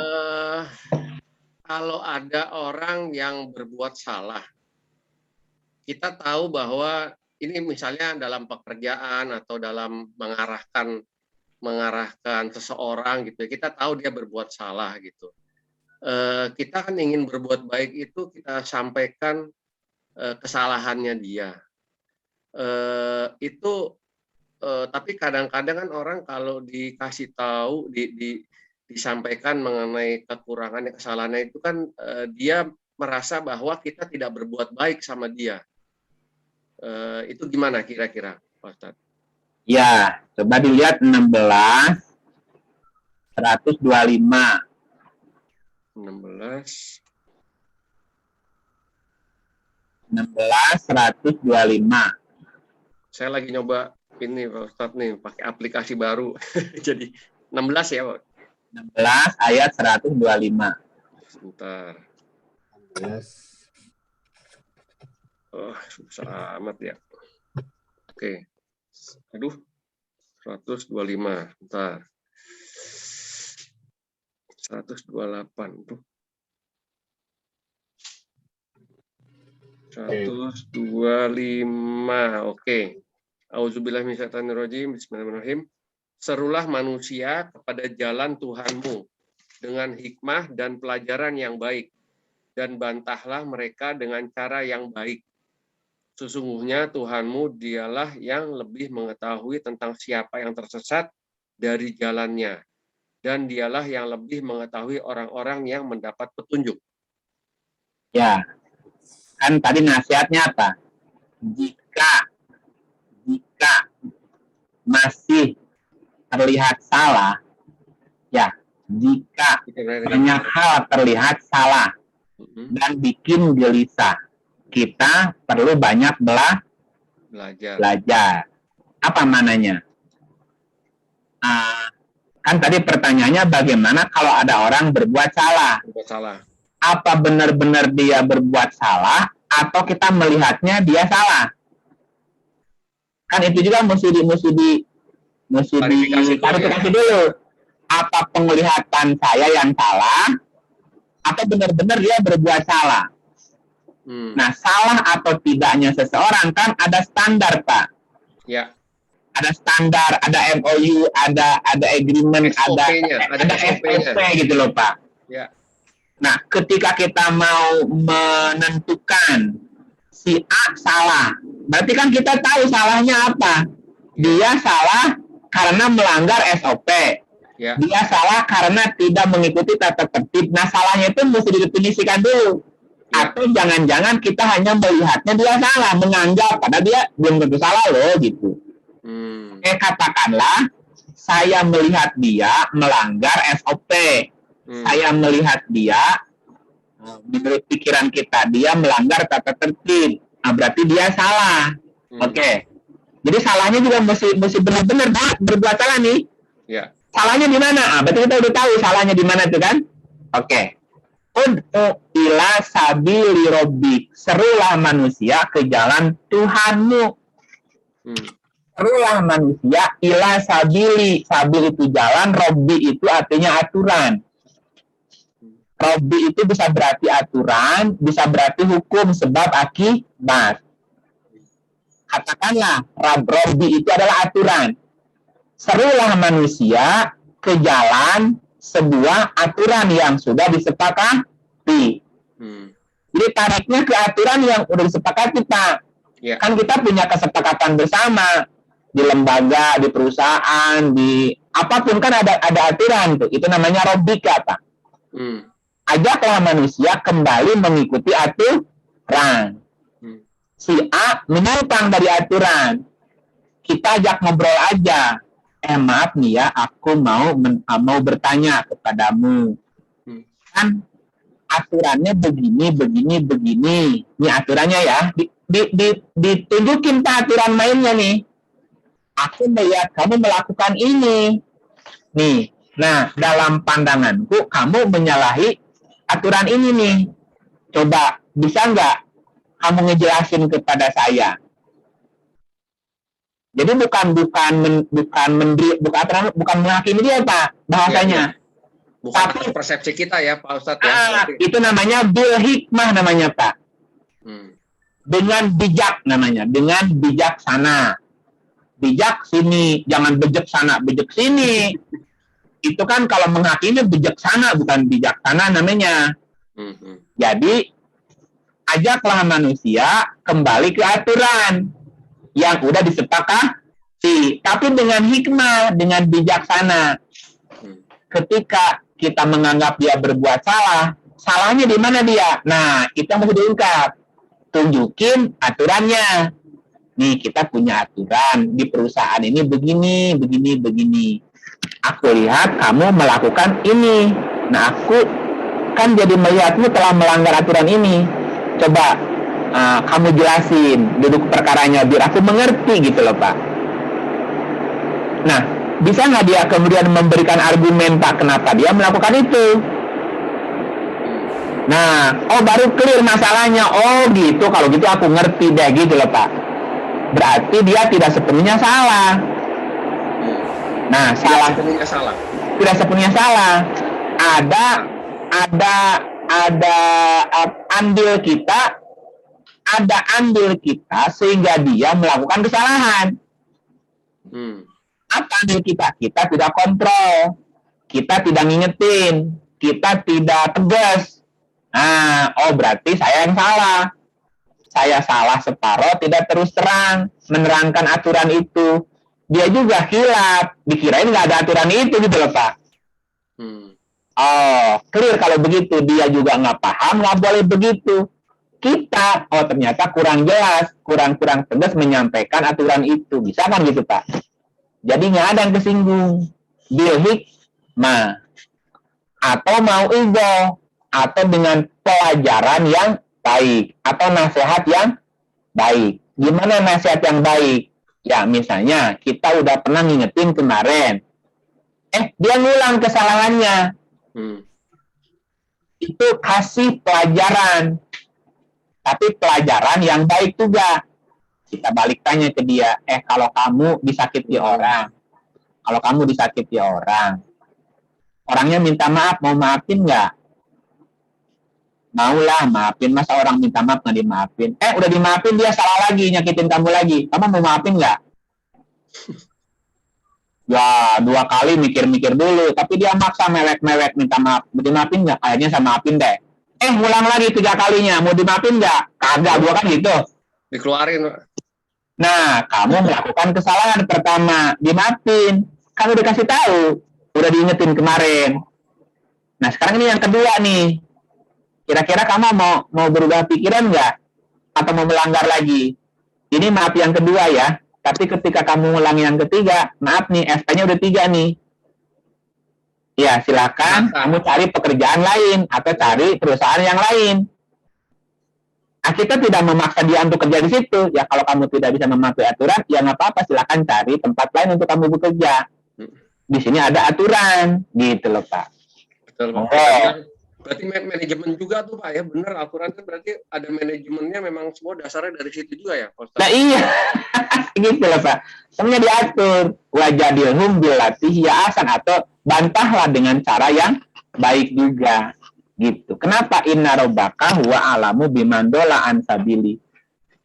Kalau ada orang yang berbuat salah, kita tahu bahwa ini misalnya dalam pekerjaan atau dalam mengarahkan mengarahkan seseorang gitu, kita tahu dia berbuat salah gitu. Kita kan ingin berbuat baik itu kita sampaikan kesalahannya dia. Tapi kadang-kadang kan orang kalau dikasih tahu, disampaikan mengenai kekurangannya, kesalahannya itu kan dia merasa bahwa kita tidak berbuat baik sama dia. Itu gimana kira-kira, Pak Ustadz? Ya, coba dilihat 16, 125. 16, 125. Saya lagi nyoba ini Pak Ustadz nih, pakai aplikasi baru. Jadi 16 ya Pak? 16 ayat 125. Sebentar. 16. Oh, susah amat ya. Oke. Aduh, 125. Bentar. 128. Tuh. 125. Oke. Auzubillahi minasyaitonirrajim. Bismillahirrahmanirrahim. Serulah manusia kepada jalan Tuhanmu dengan hikmah dan pelajaran yang baik, dan bantahlah mereka dengan cara yang baik. Sesungguhnya Tuhanmu dialah yang lebih mengetahui tentang siapa yang tersesat dari jalannya, dan dialah yang lebih mengetahui orang-orang yang mendapat petunjuk. Ya, kan tadi nasihatnya apa? Jika masih terlihat salah, ya, jika banyak hal terlihat salah dan bikin gelisah, kita perlu banyak belajar. Apa mananya? Kan tadi pertanyaannya bagaimana kalau ada orang berbuat salah? Apa benar-benar dia berbuat salah atau kita melihatnya dia salah? Kan itu juga mesti klarifikasi dulu. Apa penglihatan saya yang salah atau benar-benar dia berbuat salah? Nah, salah atau tidaknya seseorang kan ada standar, Pak. Ya. Ada standar, ada MOU, ada agreement, ada SOP gitu loh, Pak. Ya. Nah, ketika kita mau menentukan si A salah, berarti kan kita tahu salahnya apa. Dia salah karena melanggar SOP. Ya. Dia salah karena tidak mengikuti tata tertib. Nah, salahnya itu mesti didefinisikan dulu. Ya. Atau jangan-jangan kita hanya melihatnya dia salah, menganggap padahal dia belum tentu salah loh gitu. Katakanlah saya melihat dia melanggar SOP. Saya melihat dia menurut pikiran kita dia melanggar tata tertib. Nah, berarti dia salah. Oke. Jadi salahnya juga mesti benar-benar berbuat salah nih. Ya. Salahnya di mana? Berarti kita udah tahu salahnya di mana tuh kan? Oke. Ud'u ila sabili rabbik. Serulah manusia ke jalan Tuhanmu. Serulah manusia ila sabili. Sabil itu jalan, robbi itu artinya aturan. Robbi itu bisa berarti aturan, bisa berarti hukum, sebab akibat. Katakanlah, robbi itu adalah aturan. Serulah manusia ke jalan sebuah aturan yang sudah disepakati. Jadi tariknya ke aturan yang sudah disepakati, Pak. Ya. Kan kita punya kesepakatan bersama di lembaga, di perusahaan, di apapun kan ada aturan tuh. Itu namanya robika, Pak. Ajaklah manusia kembali mengikuti aturan. Si A menyimpang dari aturan. Kita ajak ngobrol aja. Maaf nih ya, aku mau bertanya kepadamu. Kan aturannya begini. Ini aturannya ya. Ditunjukin Pak aturan mainnya nih. Aku melihat kamu melakukan ini. Nih. Nah, dalam pandanganku kamu menyalahi aturan ini nih. Coba bisa nggak kamu ngejelasin kepada saya? Jadi bukan menghakimi dia, Pak, bahasanya. Ya. Bukan persepsi kita ya, Pak Ustadz ya. Itu namanya bil hikmah namanya, Pak. Dengan bijak namanya, dengan bijaksana. bijak sini, jangan bejek sana, bejek sini. Itu kan kalau menghakimi bijaksana, bukan bijaksana namanya. Jadi, ajaklah manusia kembali ke aturan yang udah disepakati, tapi dengan hikmah, dengan bijaksana. Ketika kita menganggap dia berbuat salah, salahnya di mana dia? Nah, itu yang mesti diungkap. Tunjukin aturannya. Nih, kita punya aturan di perusahaan ini begini, begini, begini. Aku lihat kamu melakukan ini. Nah, aku kan jadi melihatmu telah melanggar aturan ini. Coba kamu jelasin duduk perkaranya biar aku mengerti gitu loh, Pak. Nah, bisa nggak dia kemudian memberikan argumen, Pak, kenapa dia melakukan itu? Nah, baru clear masalahnya. Oh gitu, kalau gitu aku ngerti deh gitu loh, Pak. Berarti dia tidak sepenuhnya salah. Nah, tidak sepenuhnya salah. Ada andil kita sehingga dia melakukan kesalahan. Apa andil kita? Kita tidak kontrol, kita tidak ngingetin, kita tidak tegas. Nah, berarti saya yang salah. Saya salah separuh, tidak terus terang menerangkan aturan itu. Dia juga hilaf, dikirain nggak ada aturan itu gitu loh, Pak. Clear kalau begitu. Dia juga nggak paham, nggak boleh begitu. Kita, ternyata kurang jelas, kurang tegas menyampaikan aturan itu. Bisa kan gitu, Pak? Jadi nggak ada yang kesinggung. Bil hikmah. Atau mau igo. Atau dengan pelajaran yang baik. Atau nasihat yang baik. Gimana nasihat yang baik? Ya, misalnya kita udah pernah ngingetin kemarin. Dia ngulang kesalahannya. Itu kasih pelajaran. Tapi pelajaran yang baik juga. Kita balik tanya ke dia, kalau kamu disakiti orang, orangnya minta maaf, mau maafin nggak? Maulah, maafin. Masa orang minta maaf nggak dimaafin? Udah dimaafin, dia salah lagi, nyakitin kamu lagi. Kamu mau maafin nggak? Ya, 2 kali mikir-mikir dulu. Tapi dia maksa mewek-mewek minta maaf. Mau dimaafin nggak? Kayaknya saya maafin deh. Ngulang lagi 3 kalinya. Mau dimaafin nggak? Kagak, gua kan gitu. Dikeluarin. Nah, kamu melakukan kesalahan pertama. Dimaafin. Kan udah kasih tahu. Udah diingetin kemarin. Nah, sekarang ini yang kedua nih. Kira-kira kamu mau berubah pikiran nggak? Atau mau melanggar lagi? Ini maaf yang kedua ya. Tapi ketika kamu ulang yang ketiga, maaf nih, SK-nya udah 3 nih. Ya, silakan kamu cari pekerjaan lain atau cari perusahaan yang lain. Nah, kita tidak memaksa dia untuk kerja di situ. Ya, kalau kamu tidak bisa mematuhi aturan, ya nggak apa-apa. Silakan cari tempat lain untuk kamu bekerja. Di sini ada aturan, gitu loh, Pak. Betul, Pak. Berarti manajemen juga tuh, Pak, ya. Benar, aturan kan berarti ada manajemennya, memang semua dasarnya dari situ juga ya, Pak. Nah, iya. Gitu loh, Pak. Semuanya diatur. Wajadilhum bilatih ya asan, atau bantahlah dengan cara yang baik juga. Gitu. Kenapa? Inna rabbaka huwa alamu bimandola ansabili.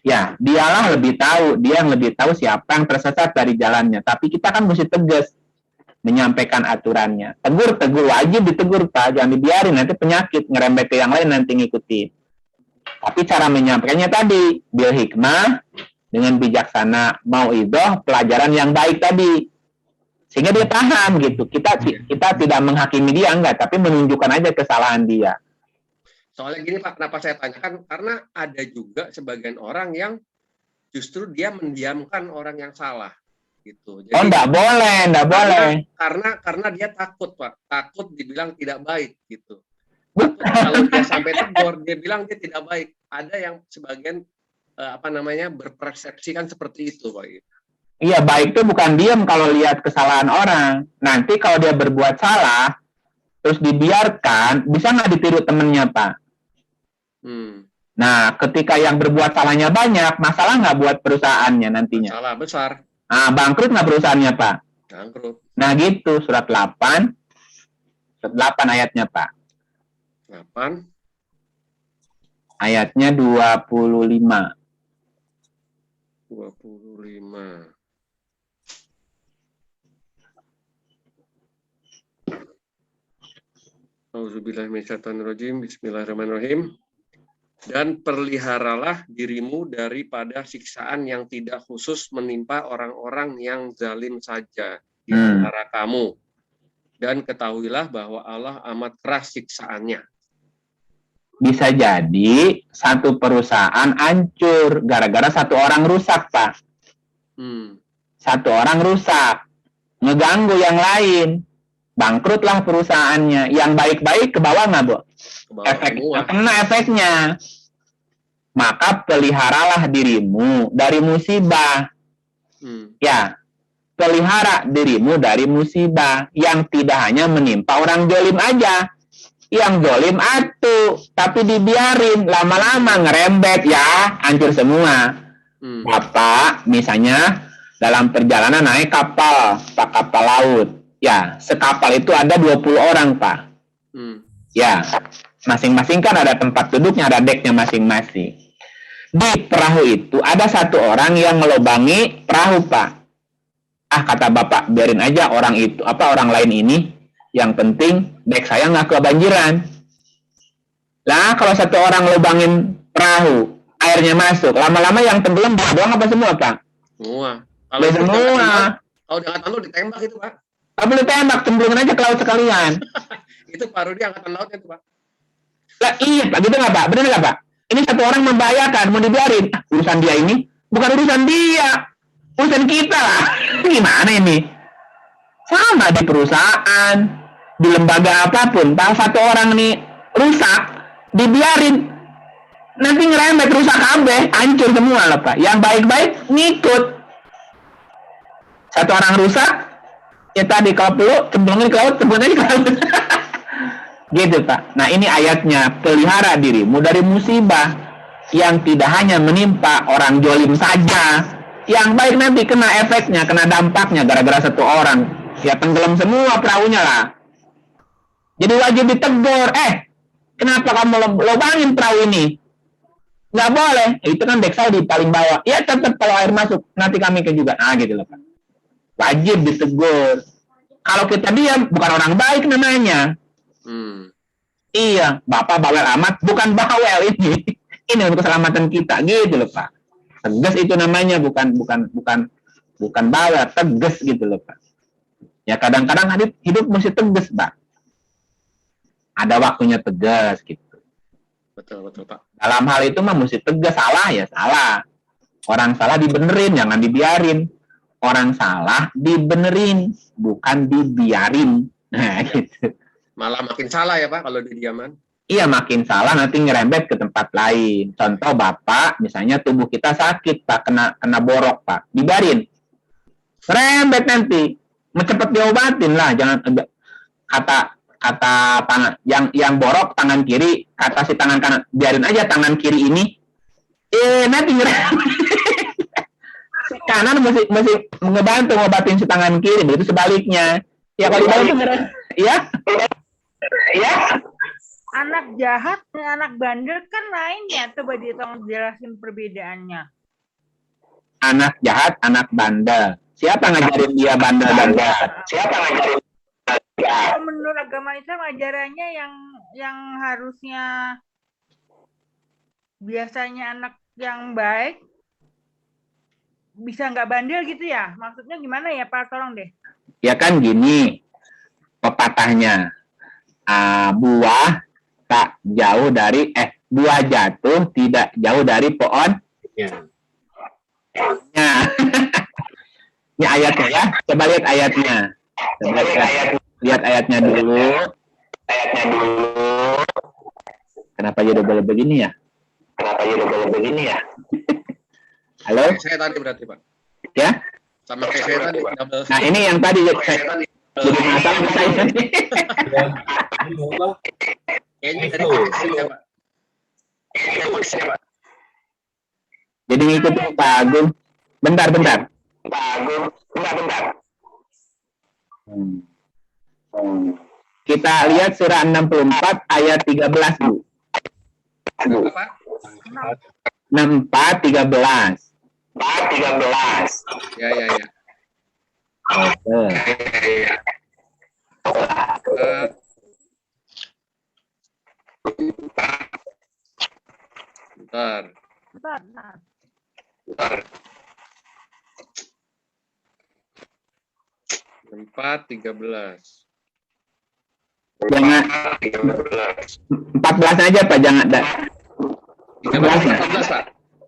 Ya, dialah lebih tahu. Dia yang lebih tahu siapa yang tersesat dari jalannya. Tapi kita kan mesti tegas menyampaikan aturannya. Tegur, wajib ditegur, Pak. Jangan dibiarin, nanti penyakit, ngerembet ke yang lain, nanti ngikutin. Tapi cara menyampaikannya tadi, bil hikmah, dengan bijaksana, mauidhah, pelajaran yang baik tadi. Sehingga dia paham gitu. Kita tidak menghakimi dia, enggak, tapi menunjukkan aja kesalahan dia. Soalnya gini, Pak, kenapa saya tanyakan? Karena ada juga sebagian orang yang justru dia mendiamkan orang yang salah. Gitu. Jadi, enggak boleh. Karena dia takut, Pak. Takut dibilang tidak baik gitu. Takut kalau dia sampai tegur, dia bilang dia tidak baik. Ada yang sebagian berpersepsikan seperti itu, Pak. Iya, baik itu bukan diam kalau lihat kesalahan orang. Nanti kalau dia berbuat salah, terus dibiarkan, bisa nggak ditiru temennya, Pak? Nah, ketika yang berbuat salahnya banyak, masalah nggak buat perusahaannya nantinya? Masalah besar. Nah, bangkrut nggak perusahaannya, Pak? Bangkrut. Nah, gitu. Surat 8 ayatnya, Pak. 8. Ayatnya 25. 25. Auzubillahi minasyaitonirrajim. Bismillahirrahmanirrahim. Dan peliharalah dirimu daripada siksaan yang tidak khusus menimpa orang-orang yang zalim saja di antara kamu. Dan ketahuilah bahwa Allah amat keras siksaannya. Bisa jadi satu perusahaan hancur gara-gara satu orang rusak, Pak. Satu orang rusak, ngeganggu yang lain, bangkrutlah perusahaannya. Yang baik-baik ke bawah nggak, Bu? Kena efeknya. Maka peliharalah dirimu dari musibah. Ya, pelihara dirimu dari musibah yang tidak hanya menimpa orang jolim aja. Yang jolim atuh, tapi dibiarin lama-lama ngerembet ya, hancur semua. Bapak misalnya dalam perjalanan naik kapal, Pak, kapal laut. Ya, sekapal itu ada 20 orang, Pak. Ya, masing-masing kan ada tempat duduknya, ada deknya masing-masing. Di perahu itu ada satu orang yang ngelobangi perahu, Pak. Ah, kata Bapak, biarin aja orang itu, orang lain ini. Yang penting dek saya nggak kebanjiran. Lah, kalau satu orang lubangin perahu, airnya masuk, lama-lama yang tenggelam doang apa semua, Pak? Semua. Kalau semua. Kalau di angkatan laut ditembak itu, Pak. Kalau boleh tembak, cemplungin aja ke laut sekalian. Itu Pak Rudi angkatan lautnya itu, Pak. Lah iya, Pak, gitu nggak, Pak? Benar nggak, Pak? Ini satu orang membahayakan, mau dibiarin. Urusan dia ini bukan urusan dia, urusan kita lah. Gimana ini? Sama di perusahaan, di lembaga apapun, kalau satu orang nih rusak, dibiarin, nanti ngerembet, rusak kabeh, hancur semua lah, Pak. Yang baik-baik ngikut. Satu orang rusak, ya tadi kalau perlu cemplungin ke laut, cemplungin ke laut. Gitu, Pak. Nah, ini ayatnya, pelihara dirimu dari musibah yang tidak hanya menimpa orang jolim saja, yang baik nanti kena efeknya, kena dampaknya gara-gara satu orang. Ya tenggelam semua perahunya lah. Jadi wajib ditegur. Kenapa kamu lobangin perahu ini? Nggak boleh. Itu kan dek saya di paling bawah. Ya tetap kalau air masuk, nanti kami ke juga. Nah gitu loh, Pak. Wajib ditegur. Kalau kita diam, bukan orang baik namanya. Iya, Bapak bawel amat, bukan bawel ini. Ini untuk keselamatan kita, gitu loh, Pak. Tegas itu namanya, bukan bawel, tegas gitu loh, Pak. Ya kadang-kadang hidup mesti tegas, Pak. Ada waktunya tegas gitu. Betul, Pak. Dalam hal itu mah mesti tegas, salah ya salah. Orang salah dibenerin, jangan dibiarin. Orang salah dibenerin, bukan dibiarin. Nah, gitu. Malah makin salah ya, Pak, kalau didiaman. Iya, makin salah nanti ngerembet ke tempat lain. Contoh Bapak, misalnya tubuh kita sakit, Pak, kena borok, Pak. Dibiarin. Ngerembet nanti. Cepet diobatin lah, jangan kata tangan yang borok tangan kiri, kata si tangan kanan biarin aja tangan kiri ini nanti kanan mesti ngebantu ngobatin si tangan kiri, begitu sebaliknya ya. Kalau dibantu ya anak jahat dengan anak bandel kan lain ya, coba tolong jelasin perbedaannya. Anak jahat, anak bandel. Siapa ngajarin dia bandel dan jahat? Siapa ngajarin? Menurut agama Islam ajarannya yang harusnya biasanya anak yang baik bisa nggak bandel gitu ya? Maksudnya gimana ya, Pak? Tolong deh. Ya kan gini pepatahnya, buah tak jauh dari buah jatuh tidak jauh dari pohon. Ya. Ini ayatnya ya. Coba lihat ayatnya. Lihat ayatnya dulu. Kenapa jadi double begini ya? Halo? Saya tadi berarti, Pak. Ya? Sama kayak saya tadi. Nah, ini yang tadi jadi masalah saya. Kayaknya dari vaksin ya, Pak. Jadi ngikut Pak Agung. Bentar. Kita lihat surah 64 ayat 13, Bu. 64 13. Ya. Oke. 4, 13. Jangan 14 aja Pak, jangan 14 Pak.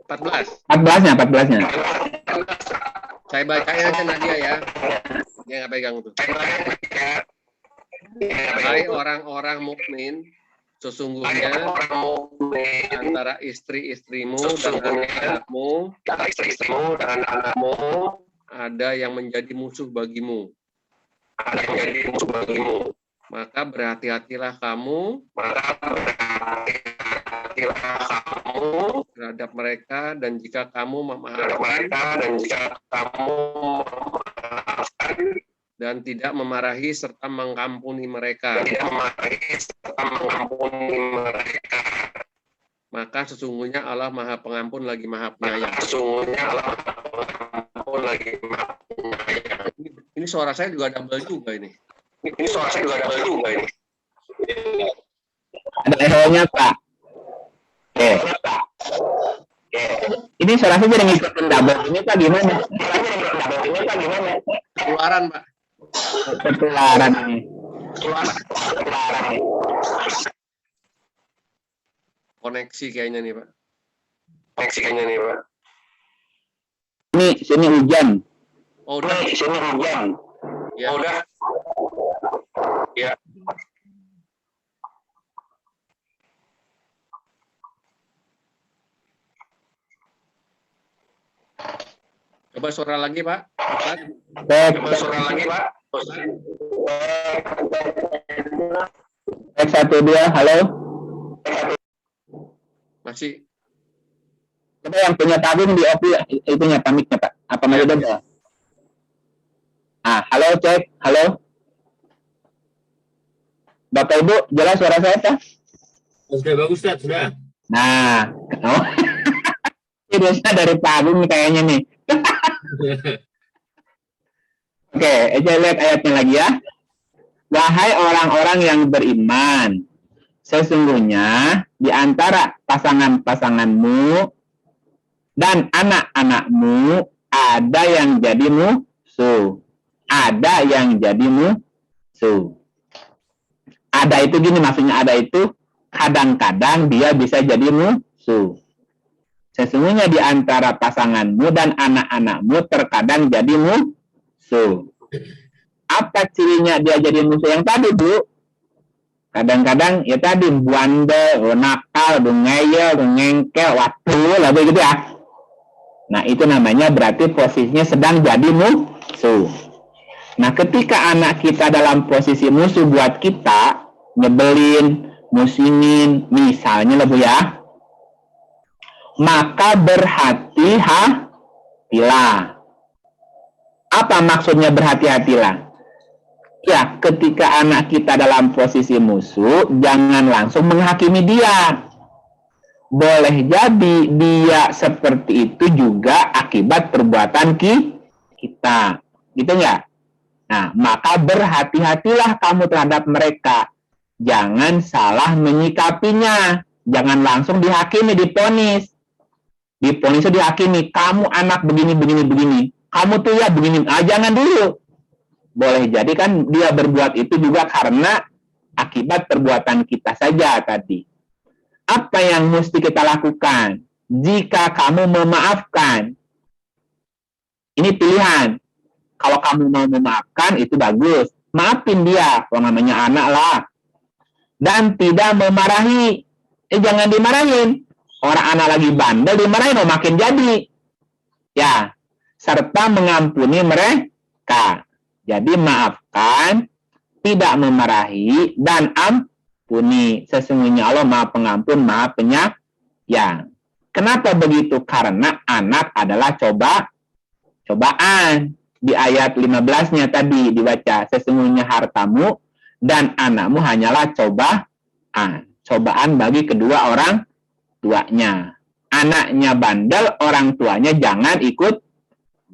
14-nya. Saya bacain aja Nadia ya. Dia nggak pegang tuh. Hai orang-orang mukmin, sesungguhnya antara istri-istrimu dan anak-anakmu ada yang menjadi musuh bagimu. Maka berhati-hatilah kamu terhadap mereka, dan jika kamu memaafkan dan tidak memarahi serta mengampuni mereka, maka sesungguhnya Allah Maha Pengampun lagi Maha Penyayang. Ini suara saya juga double juga ini. Ada echo-nya Pak. Oke. Ini suara saya jadi ngikutin double ini Pak, gimana? Ketularan Pak. Ketularan ini. Koneksi kayaknya nih Pak. Ini sini hujan. Oh udah. Ya udah. Ya. Coba suara lagi Pak. Coba suara lagi Pak. Cek 1, 2, halo. Masih. Coba yang punya tabung di off ya, itunya mic-nya Pak. Apa masih ada? Halo, cek. Halo. Bapak Ibu, jelas suara saya Pak? Sudah bagus Ustaz, sudah. Nah, ini biasanya dari tabung kayaknya nih. Oke, aja lihat ayatnya lagi ya. Wahai orang-orang yang beriman, sesungguhnya di antara pasangan-pasanganmu dan anak-anakmu ada yang jadi musuh. Ada yang jadi musuh. Ada itu gini, maksudnya ada itu kadang-kadang dia bisa jadi musuh. Sesungguhnya di antara pasanganmu dan anak-anakmu terkadang jadi musuh. Apa cirinya dia jadi musuh yang tadi, Bu? Kadang-kadang ya tadi bandel, nakal, ngeyel, ngengkel, waktu lah begitu ya. Nah, itu namanya berarti posisinya sedang jadi musuh. Nah, ketika anak kita dalam posisi musuh buat kita, nyebelin, musingin, misalnya lah Bu ya, maka berhati-hatilah. Apa maksudnya berhati-hatilah? Ya, ketika anak kita dalam posisi musuh, jangan langsung menghakimi dia. Boleh jadi dia seperti itu juga akibat perbuatan kita. Gitu nggak? Nah, maka berhati-hatilah kamu terhadap mereka. Jangan salah menyikapinya. Jangan langsung dihakimi, diponis. Diponis itu dihakimi. Kamu anak begini. Kamu tuh ya begini. Jangan dulu. Boleh jadi kan dia berbuat itu juga karena akibat perbuatan kita saja tadi. Apa yang mesti kita lakukan? Jika kamu memaafkan, ini pilihan. Kalau kamu mau memaafkan, itu bagus. Maafin dia, kalau namanya anak lah. Dan tidak memarahi. Jangan dimarahin. Orang anak lagi bandel, dimarahin, makin jadi. Ya, serta mengampuni mereka. Jadi maafkan, tidak memarahi, dan ampuni. Sesungguhnya Allah Maha Pengampun, Maha Penyayang. Kenapa begitu? Karena anak adalah cobaan. Di ayat 15-nya tadi dibaca, sesungguhnya hartamu dan anakmu hanyalah cobaan bagi kedua orang tuanya. Anaknya bandel, orang tuanya jangan ikut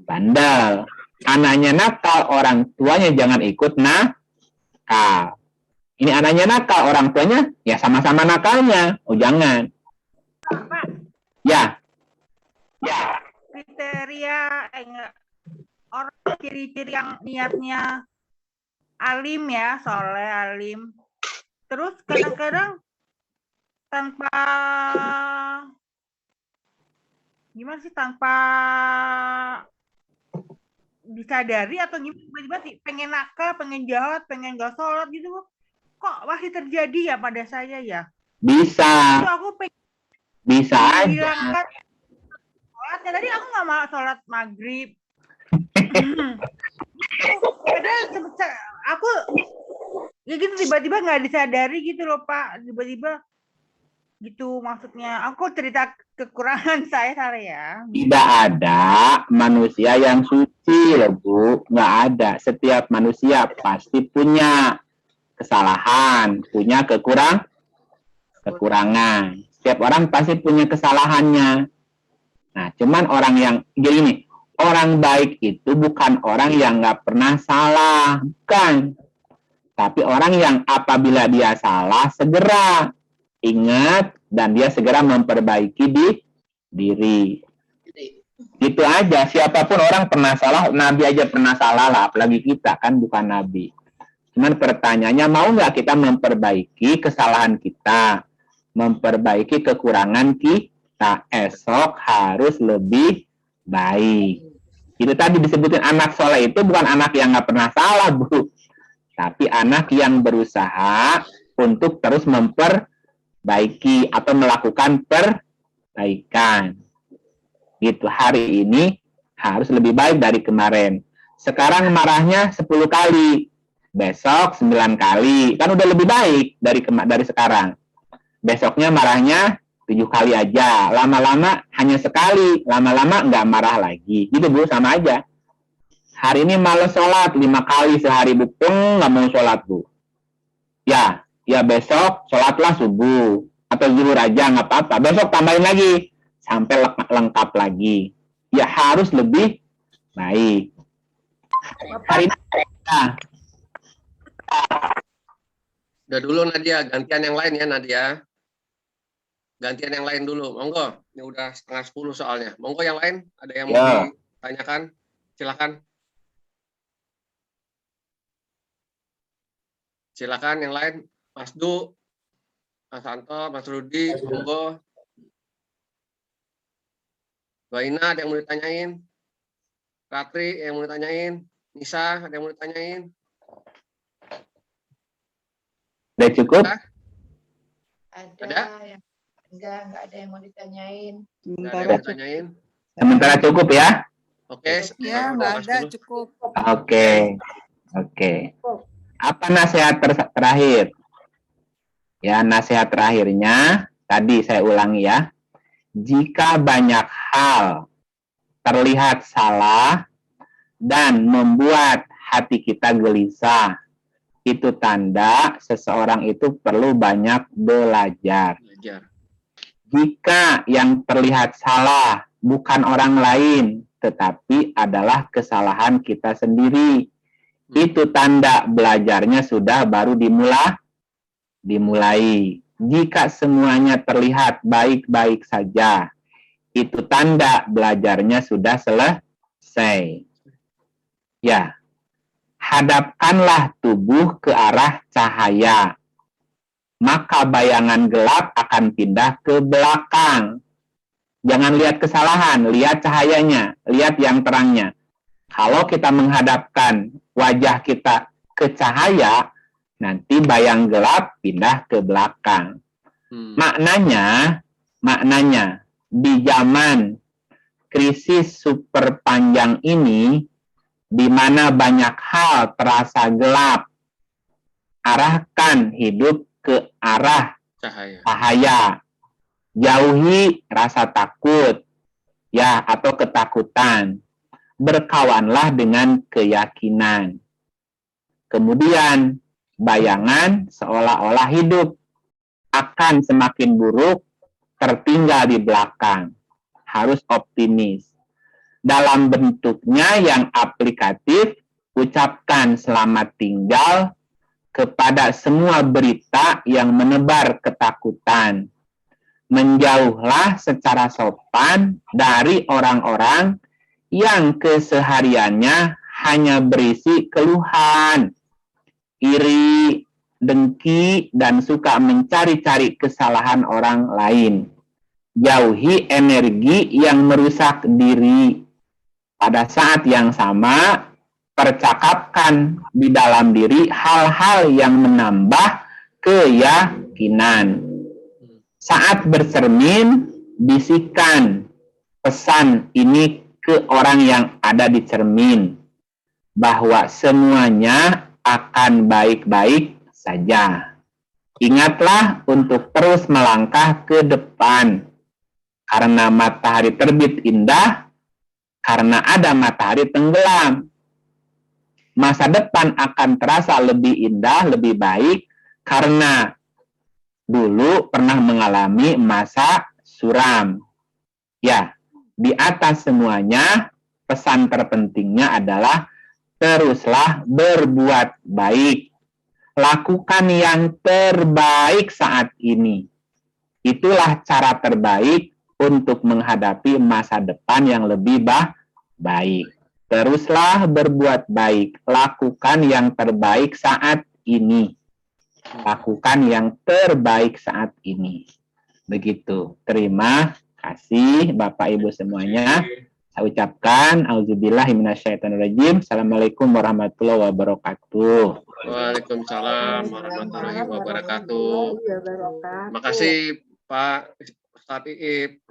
bandel. Anaknya nakal, orang tuanya jangan ikut nakal. Ini anaknya nakal, orang tuanya ya sama-sama nakalnya. Oh jangan. Pak. Ya. Kriteria orang ciri-ciri yang niatnya alim ya, soleh, alim. Terus kadang-kadang tanpa gimana sih, tanpa disadari atau gimana, tiba-tiba sih pengen nakal, pengen jahat, pengen gak sholat gitu, kok masih terjadi ya pada saya ya. Bisa, Itu aku pengen bisa aja. menghilangkan sholatnya. Tadi aku nggak mau sholat maghrib. Padahal aku ya gitu tiba-tiba nggak disadari gitu loh Pak, tiba-tiba gitu maksudnya. Aku cerita kekurangan saya kali ya. Tidak ada manusia yang suci loh Bu, nggak ada. Setiap manusia pasti punya kesalahan, punya kekurangan. Setiap orang pasti punya kesalahannya. Nah, cuman orang yang gini nih, orang baik itu bukan orang yang nggak pernah salah, bukan. Tapi orang yang apabila dia salah segera ingat dan dia segera memperbaiki diri. Itu aja. Siapapun orang pernah salah, Nabi aja pernah salah lah, apalagi kita kan bukan Nabi. Cuman pertanyaannya, mau nggak kita memperbaiki kesalahan kita, memperbaiki kekurangan kita, esok harus lebih baik. Itu tadi disebutin anak soleh itu bukan anak yang nggak pernah salah, Bu, tapi anak yang berusaha untuk terus memperbaiki atau melakukan perbaikan. Gitu, hari ini harus lebih baik dari kemarin. Sekarang marahnya 10 kali, besok 9 kali, kan udah lebih baik dari sekarang. Besoknya marahnya 7 kali aja, lama-lama hanya sekali, lama-lama nggak marah lagi. Gitu Bu, sama aja. Hari ini malas sholat 5 kali sehari, Bu, nggak mau sholat Bu. Ya besok sholatlah subuh atau zuhur aja nggak apa-apa. Besok tambahin lagi sampai lengkap lagi. Ya harus lebih baik. Hari ini. Udah dulu Nadia, gantian yang lain ya Nadia. Gantian yang lain dulu, monggo. Ini udah 9:30 soalnya. Monggo yang lain, ada yang mau ditanyakan? Silakan. Silakan yang lain, Mas Du, Mas Santo, Mas Rudi, monggo. Waina ada yang mau ditanyain? Ratri yang mau ditanyain? Nisa ada yang mau ditanyain? Udah cukup? Ada? Yang enggak ada yang mau ditanyain. Sementara cukup ya? Oke. Ya, nggak ada, cukup. Oke. Apa nasihat terakhir? Ya, nasihat terakhirnya tadi saya ulangi ya. Jika banyak hal terlihat salah dan membuat hati kita gelisah, itu tanda seseorang itu perlu banyak belajar. Jika yang terlihat salah bukan orang lain, tetapi adalah kesalahan kita sendiri, itu tanda belajarnya sudah baru dimulai. Jika semuanya terlihat baik-baik saja, itu tanda belajarnya sudah selesai. Ya, hadapkanlah tubuh ke arah cahaya, maka bayangan gelap akan pindah ke belakang. Jangan lihat kesalahan, lihat cahayanya, lihat yang terangnya. Kalau kita menghadapkan wajah kita ke cahaya, nanti bayang gelap pindah ke belakang. Maknanya di zaman krisis super panjang ini, di mana banyak hal terasa gelap, arahkan hidup ke arah cahaya. Jauhi rasa takut ya atau ketakutan. Berkawanlah dengan keyakinan. Kemudian bayangan seolah-olah hidup akan semakin buruk, tertinggal di belakang. Harus optimis. Dalam bentuknya yang aplikatif, ucapkan selamat tinggal kepada semua berita yang menebar ketakutan. Menjauhlah secara sopan dari orang-orang yang kesehariannya hanya berisi keluhan, iri, dengki, dan suka mencari-cari kesalahan orang lain. Jauhi energi yang merusak diri. Pada saat yang sama, percakapkan di dalam diri hal-hal yang menambah keyakinan. Saat bercermin, bisikan pesan ini ke orang yang ada di cermin, bahwa semuanya akan baik-baik saja. Ingatlah untuk terus melangkah ke depan, karena matahari terbit indah, karena ada matahari tenggelam. Masa depan akan terasa lebih indah, lebih baik, karena dulu pernah mengalami masa suram. Ya, di atas semuanya, pesan terpentingnya adalah teruslah berbuat baik. Lakukan yang terbaik saat ini. Itulah cara terbaik untuk menghadapi masa depan yang lebih baik. Teruslah berbuat baik. Lakukan yang terbaik saat ini. Lakukan yang terbaik saat ini. Begitu. Terima kasih Bapak Ibu semuanya. Saya ucapkan auzubillahi minasyaitonirrajim. Assalamualaikum warahmatullahi wabarakatuh. Waalaikumsalam warahmatullahi wabarakatuh. Terima kasih Pak Ustadz Iip.